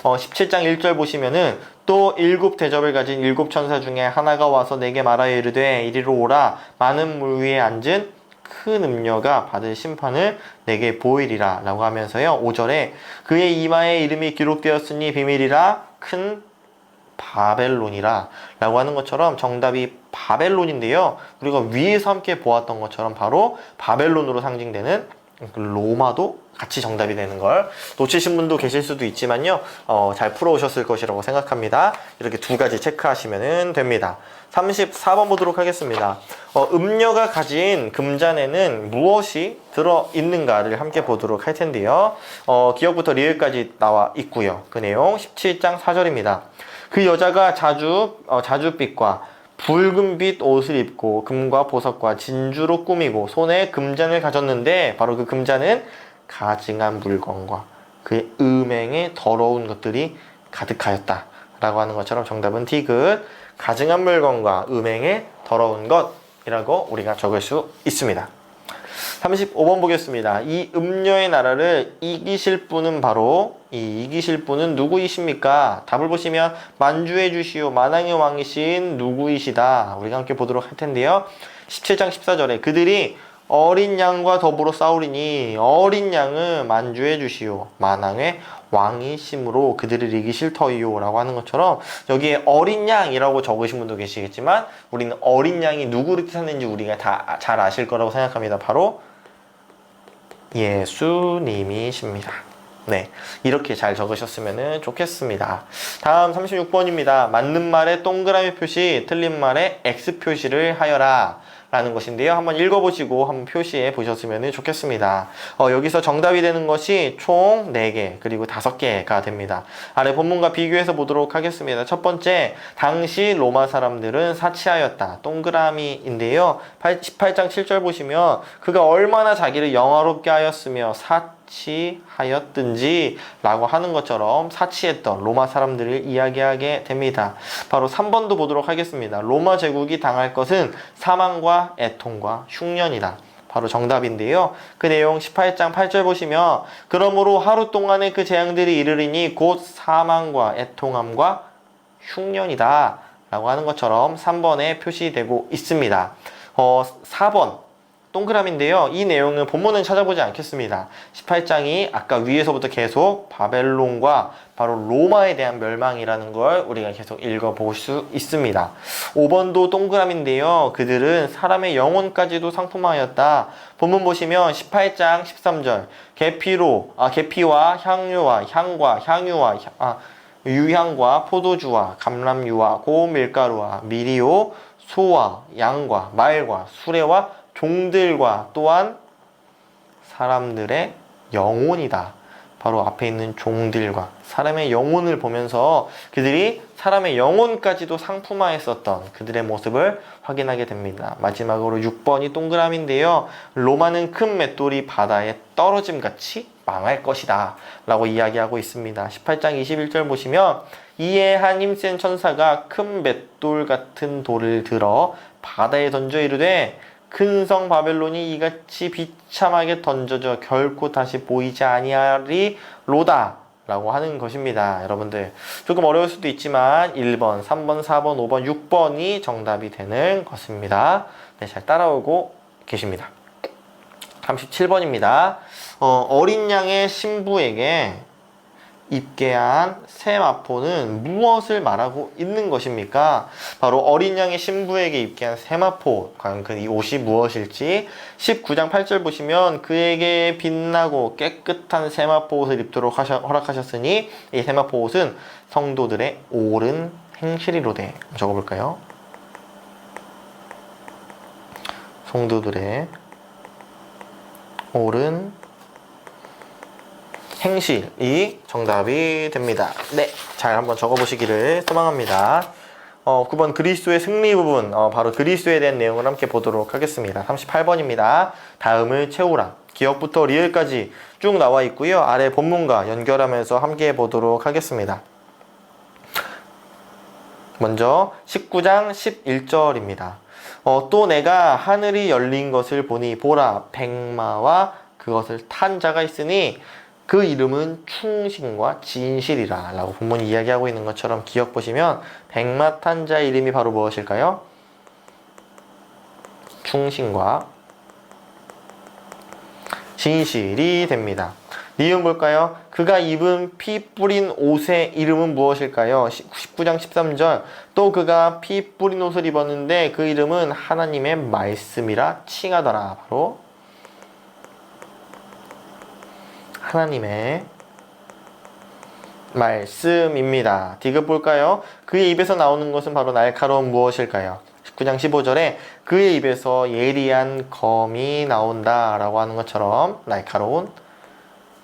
17장 1절 보시면은 또 일곱 대접을 가진 일곱 천사 중에 하나가 와서 내게 말하여 이르되 이리로 오라. 많은 물 위에 앉은 큰 음녀가 받을 심판을 내게 보이리라 라고 하면서요, 5절에 그의 이마에 이름이 기록되었으니 비밀이라 큰 바벨론이라 라고 하는 것처럼 정답이 바벨론인데요. 우리가 위에서 함께 보았던 것처럼 바로 바벨론으로 상징되는 로마도 같이 정답이 되는 걸 놓치신 분도 계실 수도 있지만요, 잘 풀어오셨을 것이라고 생각합니다. 이렇게 두 가지 체크하시면 됩니다. 34번 보도록 하겠습니다. 음녀가 가진 금잔에는 무엇이 들어있는가를 함께 보도록 할 텐데요. 기억부터 리을까지 나와 있고요. 그 내용 17장 4절입니다. 그 여자가 자줏빛과 붉은빛 옷을 입고 금과 보석과 진주로 꾸미고 손에 금잔을 가졌는데 바로 그 금잔은 가증한 물건과 그의 음행에 더러운 것들이 가득하였다 라고 하는 것처럼 정답은 디귿, 가증한 물건과 음행에 더러운 것이라고 우리가 적을 수 있습니다. 35번 보겠습니다. 이 음녀의 나라를 이기실 분은 바로 이기실 분은 누구이십니까? 답을 보시면 만주의 주시오 만왕의 왕이신 누구이시다. 우리가 함께 보도록 할 텐데요. 17장 14절에 그들이 어린 양과 더불어 싸우리니 어린 양은 만주의 주시오 만왕의 왕이심으로 그들을 이기실 터이요 라고 하는 것처럼 여기에 어린 양이라고 적으신 분도 계시겠지만 우리는 어린 양이 누구를 뜻하는지 우리가 다 잘 아실 거라고 생각합니다. 바로 예수님이십니다. 네, 이렇게 잘 적으셨으면 좋겠습니다. 다음 36번입니다. 맞는 말에 동그라미 표시, 틀린 말에 X 표시를 하여라 라는 것인데요. 한번 읽어보시고 한번 표시해 보셨으면 좋겠습니다. 여기서 정답이 되는 것이 총 4개 그리고 5개가 됩니다. 아래 본문과 비교해서 보도록 하겠습니다. 첫 번째, 당시 로마 사람들은 사치하였다. 동그라미인데요. 18장 7절 보시면 그가 얼마나 자기를 영화롭게 하였으며 사치하였든지 라고 하는 것처럼 사치했던 로마 사람들을 이야기하게 됩니다. 바로 3번도 보도록 하겠습니다. 로마 제국이 당할 것은 사망과 애통과 흉년이다. 바로 정답인데요. 그 내용 18장 8절 보시면 그러므로 하루 동안에 그 재앙들이 이르리니 곧 사망과 애통함과 흉년이다 라고 하는 것처럼 3번에 표시되고 있습니다. 4번 동그라미인데요. 이 내용은 본문은 찾아보지 않겠습니다. 18장이 아까 위에서부터 계속 바벨론과 바로 로마에 대한 멸망이라는 걸 우리가 계속 읽어볼 수 있습니다. 5번도 동그라미인데요. 그들은 사람의 영혼까지도 상품하였다. 본문 보시면 18장 13절 계피와 향유와 유향과 포도주와 감람유와 고운 밀가루와 미리오 소와 양과 말과 수레와 종들과 또한 사람들의 영혼이다. 바로 앞에 있는 종들과 사람의 영혼을 보면서 그들이 사람의 영혼까지도 상품화했었던 그들의 모습을 확인하게 됩니다. 마지막으로 6번이 동그라미인데요. 로마는 큰 맷돌이 바다에 떨어짐같이 망할 것이다 라고 이야기하고 있습니다. 18장 21절 보시면 이에 한 힘센 천사가 큰 맷돌 같은 돌을 들어 바다에 던져 이르되 큰 성 바벨론이 이같이 비참하게 던져져 결코 다시 보이지 아니하리로다 라고 하는 것입니다. 여러분들 조금 어려울 수도 있지만 1번, 3번, 4번, 5번, 6번이 정답이 되는 것입니다. 네, 잘 따라오고 계십니다. 37번입니다. 어린 양의 신부에게 입게한 세마포는 무엇을 말하고 있는 것입니까? 바로 어린 양의 신부에게 입게한 세마포, 과연 그 이 옷이 무엇일지 19장 8절 보시면 그에게 빛나고 깨끗한 세마포 옷을 입도록 허락하셨으니 이 세마포 옷은 성도들의 옳은 행실이로되. 적어볼까요? 성도들의 옳은 행실이 정답이 됩니다. 네, 잘 한번 적어보시기를 소망합니다. 9번 그리스도의 승리 부분, 바로 그리스도에 대한 내용을 함께 보도록 하겠습니다. 38번입니다. 다음을 채우라. 기억부터 리을까지 쭉 나와 있고요. 아래 본문과 연결하면서 함께 보도록 하겠습니다. 먼저 19장 11절입니다. 또 내가 하늘이 열린 것을 보니 보라 백마와 그것을 탄 자가 있으니 그 이름은 충신과 진실이라 라고 본문이 이야기하고 있는 것처럼 기억 보시면 백마 탄 자의 이름이 바로 무엇일까요? 충신과 진실이 됩니다. 니은 볼까요? 그가 입은 피 뿌린 옷의 이름은 무엇일까요? 19장 13절 또 그가 피 뿌린 옷을 입었는데 그 이름은 하나님의 말씀이라 칭하더라. 바로 하나님의 말씀입니다. 디귿 볼까요? 그의 입에서 나오는 것은 바로 날카로운 무엇일까요? 19장 15절에 그의 입에서 예리한 검이 나온다 라고 하는 것처럼 날카로운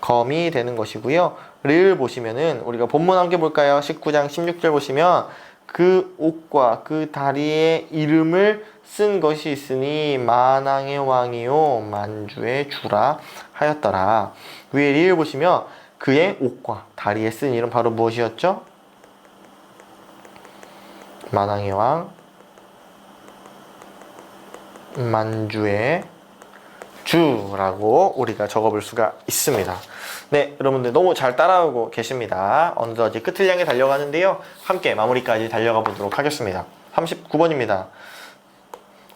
검이 되는 것이고요. 를 보시면은 우리가 본문 함께 볼까요? 19장 16절 보시면 그 옷과 그 다리의 이름을 쓴 것이 있으니 만왕의 왕이요 만주의 주라 하였더라. 위에 리을 보시면 그의 옷과 다리에 쓴 이름 바로 무엇이었죠? 만왕의 왕 만주의 주라고 우리가 적어볼 수가 있습니다. 네, 여러분들 너무 잘 따라오고 계십니다. 어느덧 이제 끝을 향해 달려가는데요. 함께 마무리까지 달려가 보도록 하겠습니다. 39번입니다.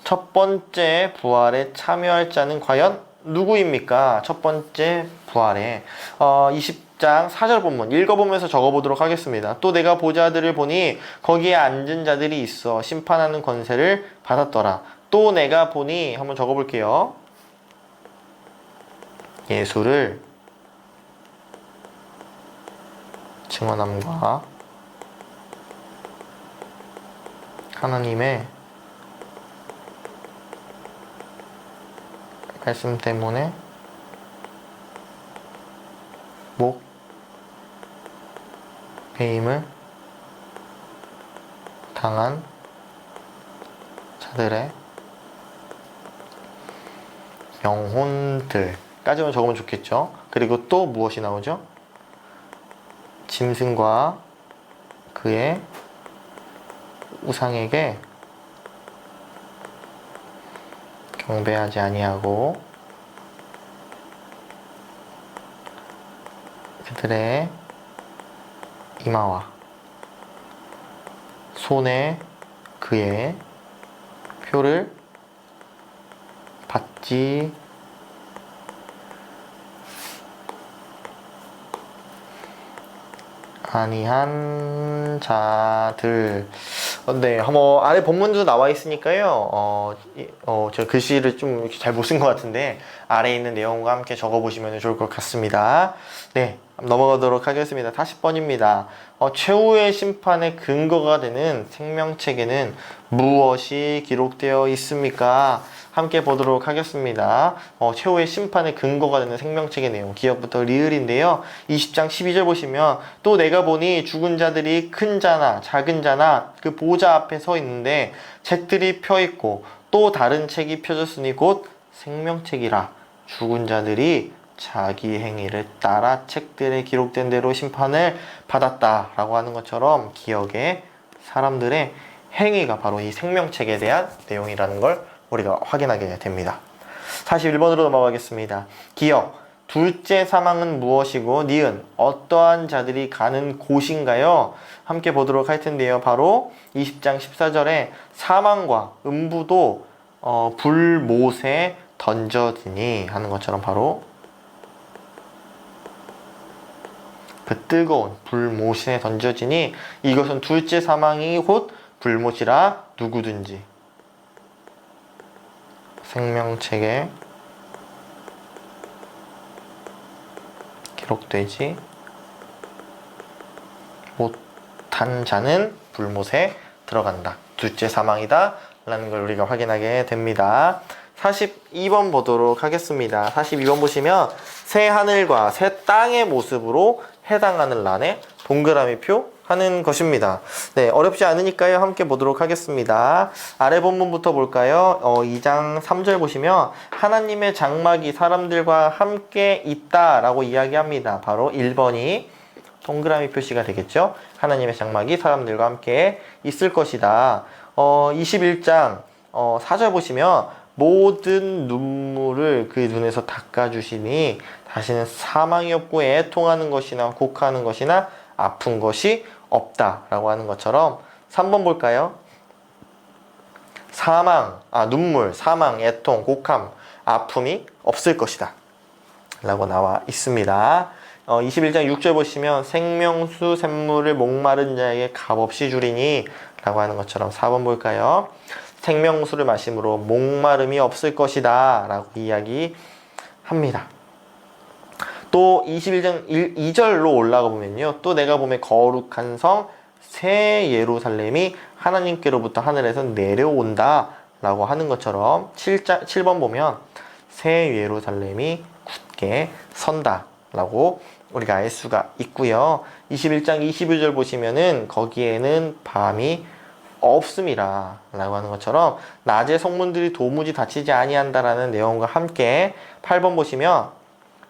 첫 번째 부활에 참여할 자는 과연 누구입니까? 첫 번째 부활에 20장 4절 본문 읽어보면서 적어보도록 하겠습니다. 또 내가 보좌들을 보니 거기에 앉은 자들이 있어 심판하는 권세를 받았더라. 또 내가 보니 한번 적어볼게요. 예수를 증언함과 하나님의 말씀 때문에 목 베임을 당한 자들의 영혼들까지만 적으면 좋겠죠. 그리고 또 무엇이 나오죠? 짐승과 그의 우상에게 경배하지 아니하고 그들의 이마와 손에 그의 표를 받지 아니한 자들. 네, 뭐 아래 본문도 나와 있으니까요. 저 글씨를 좀 잘 못 쓴 것 같은데 아래에 있는 내용과 함께 적어보시면 좋을 것 같습니다. 네, 넘어가도록 하겠습니다. 40번입니다. 최후의 심판의 근거가 되는 생명책에는 무엇이 기록되어 있습니까? 함께 보도록 하겠습니다. 최후의 심판의 근거가 되는 생명책의 내용, 기억부터 리을인데요. 20장 12절 보시면 또 내가 보니 죽은 자들이 큰 자나 작은 자나 그 보좌 앞에 서 있는데 책들이 펴 있고 또 다른 책이 펴졌으니 곧 생명책이라. 죽은 자들이 자기 행위를 따라 책들에 기록된 대로 심판을 받았다 라고 하는 것처럼 기억에 사람들의 행위가 바로 이 생명책에 대한 내용이라는 걸 우리가 확인하게 됩니다. 41번으로 넘어가겠습니다. 기억, 둘째 사망은 무엇이고 니은 어떠한 자들이 가는 곳인가요? 함께 보도록 할 텐데요. 바로 20장 14절에 사망과 음부도 불못에 던져지니 하는 것처럼 바로 그 뜨거운 불못에 던져지니 이것은 둘째 사망이 곧 불못이라 누구든지 생명책에 기록되지 못한 자는 불못에 들어간다. 둘째 사망이다 라는 걸 우리가 확인하게 됩니다. 42번 보도록 하겠습니다. 42번 보시면 새 하늘과 새 땅의 모습으로 해당하는 란에 동그라미 표 하는 것입니다. 네, 어렵지 않으니까요. 함께 보도록 하겠습니다. 아래 본문부터 볼까요? 2장 3절 보시면 하나님의 장막이 사람들과 함께 있다라고 이야기합니다. 바로 1번이 동그라미 표시가 되겠죠. 하나님의 장막이 사람들과 함께 있을 것이다. 21장 4절 보시면 모든 눈물을 그 눈에서 닦아주시니 다시는 사망이 없고 애통하는 것이나 곡하는 것이나 아픈 것이 없다 라고 하는 것처럼 3번 볼까요? 눈물, 사망, 애통, 곡함, 아픔이 없을 것이다 라고 나와 있습니다. 21장 6절 보시면 생명수 샘물을 목마른 자에게 값없이 주리니 라고 하는 것처럼 4번 볼까요? 생명수를 마심으로 목마름이 없을 것이다 라고 이야기합니다. 또 21장 2절로 올라가 보면요. 또 내가 보면 거룩한 성 새 예루살렘이 하나님께로부터 하늘에서 내려온다 라고 하는 것처럼 7번 보면 새 예루살렘이 굳게 선다 라고 우리가 알 수가 있고요. 21장 22절 보시면은 거기에는 밤이 없음이라 라고 하는 것처럼 낮의 성문들이 도무지 닫히지 아니한다라는 내용과 함께 8번 보시면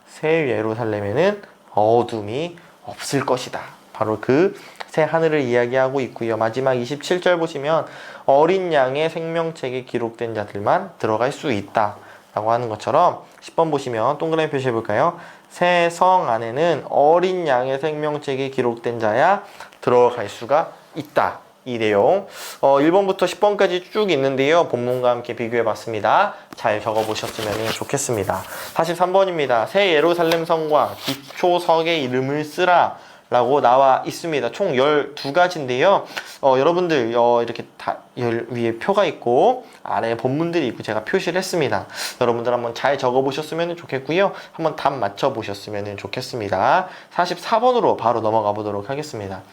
새 예루살렘에는 어둠이 없을 것이다. 바로 그 새 하늘을 이야기하고 있고요. 마지막 27절 보시면 어린 양의 생명책에 기록된 자들만 들어갈 수 있다 라고 하는 것처럼 10번 보시면 동그라미 표시해 볼까요? 새 성 안에는 어린 양의 생명책에 기록된 자야 들어갈 수가 있다. 이 내용 1번부터 10번까지 쭉 있는데요. 본문과 함께 비교해 봤습니다. 잘 적어 보셨으면 좋겠습니다. 43번입니다. 새 예루살렘 성과 기초석의 이름을 쓰라 라고 나와 있습니다. 총 12가지인데요. 여러분들 이렇게 다 위에 표가 있고 아래에 본문들이 있고 제가 표시를 했습니다. 여러분들 한번 잘 적어 보셨으면 좋겠고요. 한번 답 맞춰 보셨으면 좋겠습니다. 44번으로 바로 넘어가 보도록 하겠습니다.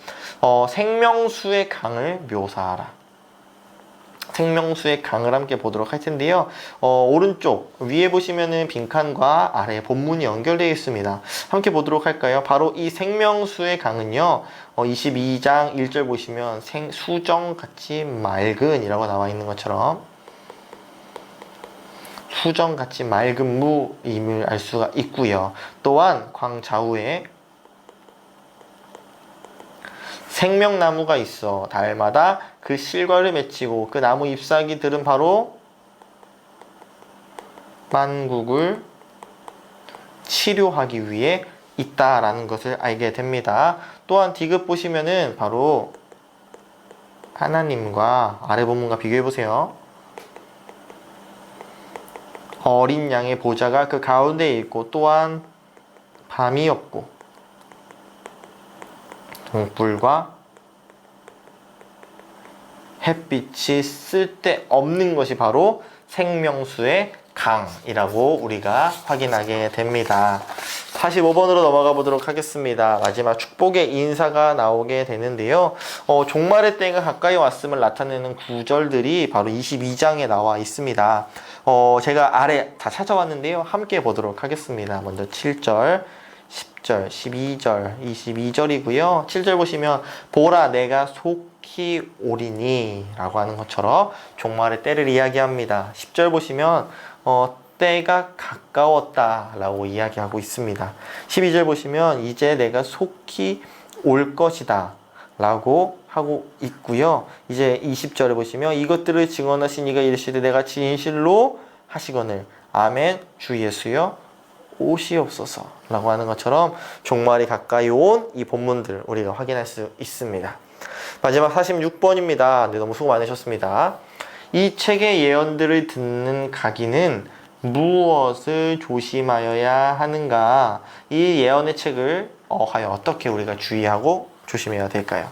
생명수의 강을 묘사하라. 생명수의 강을 함께 보도록 할 텐데요. 오른쪽 위에 보시면은 빈칸과 아래에 본문이 연결되어 있습니다. 함께 보도록 할까요? 바로 이 생명수의 강은요. 22장 1절 보시면 수정같이 맑은 이라고 나와 있는 것처럼 수정같이 맑은 무임을 알 수가 있고요. 또한 광 좌우에 생명나무가 있어 달마다 그 실과를 맺히고 그 나무 잎사귀들은 바로 만국을 치료하기 위해 있다라는 것을 알게 됩니다. 또한 디귿 보시면은 바로 하나님과 아래 본문과 비교해 보세요. 어린 양의 보좌가 그 가운데에 있고 또한 밤이 없고 등불과 햇빛이 쓸데없는 것이 바로 생명수의 강이라고 우리가 확인하게 됩니다. 45번으로 넘어가 보도록 하겠습니다. 마지막 축복의 인사가 나오게 되는데요. 종말의 때가 가까이 왔음을 나타내는 구절들이 바로 22장에 나와 있습니다. 제가 아래 다 찾아왔는데요. 함께 보도록 하겠습니다. 먼저 7절, 10절, 12절, 22절이고요. 7절 보시면 보라 내가 속히 오리니 라고 하는 것처럼 종말의 때를 이야기합니다. 10절 보시면 때가 가까웠다 라고 이야기하고 있습니다. 12절 보시면 이제 내가 속히 올 것이다 라고 하고 있고요. 이제 20절에 보시면 이것들을 증언하신 이가 이르시되 내가 진실로 하시거늘 아멘 주 예수여 오시옵소서 라고 하는 것처럼 종말이 가까이 온 이 본문들 우리가 확인할 수 있습니다. 마지막 46번입니다. 네, 너무 수고 많으셨습니다. 이 책의 예언들을 듣는 가기는 무엇을 조심하여야 하는가? 이 예언의 책을 하여 어떻게 우리가 주의하고 조심해야 될까요?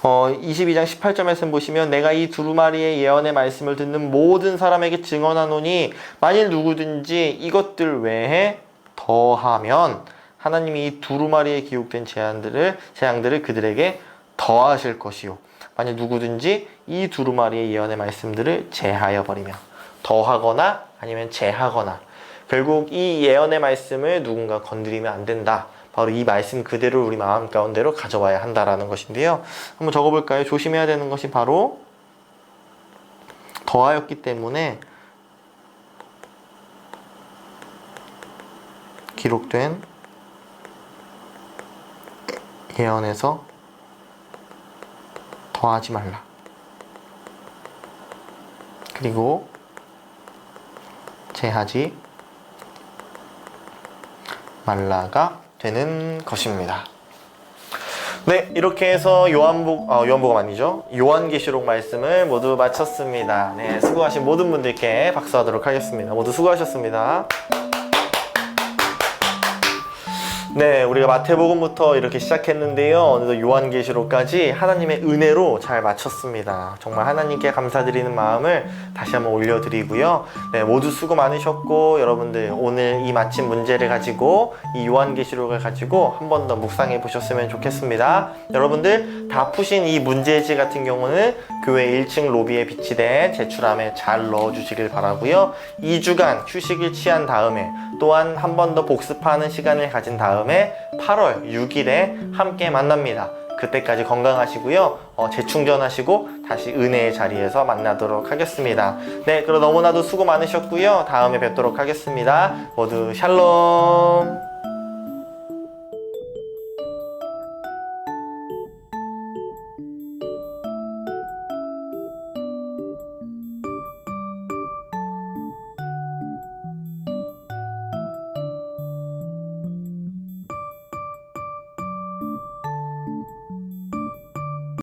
22장 18절 말씀 보시면 내가 이 두루마리의 예언의 말씀을 듣는 모든 사람에게 증언하노니 만일 누구든지 이것들 외에 더하면 하나님이 이 두루마리에 기록된 재앙들을 그들에게 더하실 것이요 만일 누구든지 이 두루마리의 예언의 말씀들을 제하여 버리면 더하거나 아니면 제하거나 결국 이 예언의 말씀을 누군가 건드리면 안 된다. 바로 이 말씀 그대로 우리 마음 가운데로 가져와야 한다라는 것인데요. 한번 적어볼까요? 조심해야 되는 것이 바로 더하였기 때문에 기록된 예언에서 더하지 말라. 그리고 제하지 말라가 되는 것입니다. 네, 이렇게 해서 요한복음 아니죠? 요한계시록 말씀을 모두 마쳤습니다. 네, 수고하신 모든 분들께 박수하도록 하겠습니다. 모두 수고하셨습니다. 네, 우리가 마태복음부터 이렇게 시작했는데요. 어느덧 요한계시록까지 하나님의 은혜로 잘 마쳤습니다. 정말 하나님께 감사드리는 마음을 다시 한번 올려드리고요. 네, 모두 수고 많으셨고 여러분들 오늘 이 마침 문제를 가지고 이 요한계시록을 가지고 한 번 더 묵상해 보셨으면 좋겠습니다. 여러분들 다 푸신 이 문제지 같은 경우는 교회 1층 로비에 비치된 제출함에 잘 넣어주시길 바라고요. 2주간 휴식을 취한 다음에 또한 한 번 더 복습하는 시간을 가진 다음에 8월 6일에 함께 만납니다. 그때까지 건강하시고요. 재충전하시고 다시 은혜의 자리에서 만나도록 하겠습니다. 네, 그럼 너무나도 수고 많으셨고요. 다음에 뵙도록 하겠습니다. 모두 샬롬.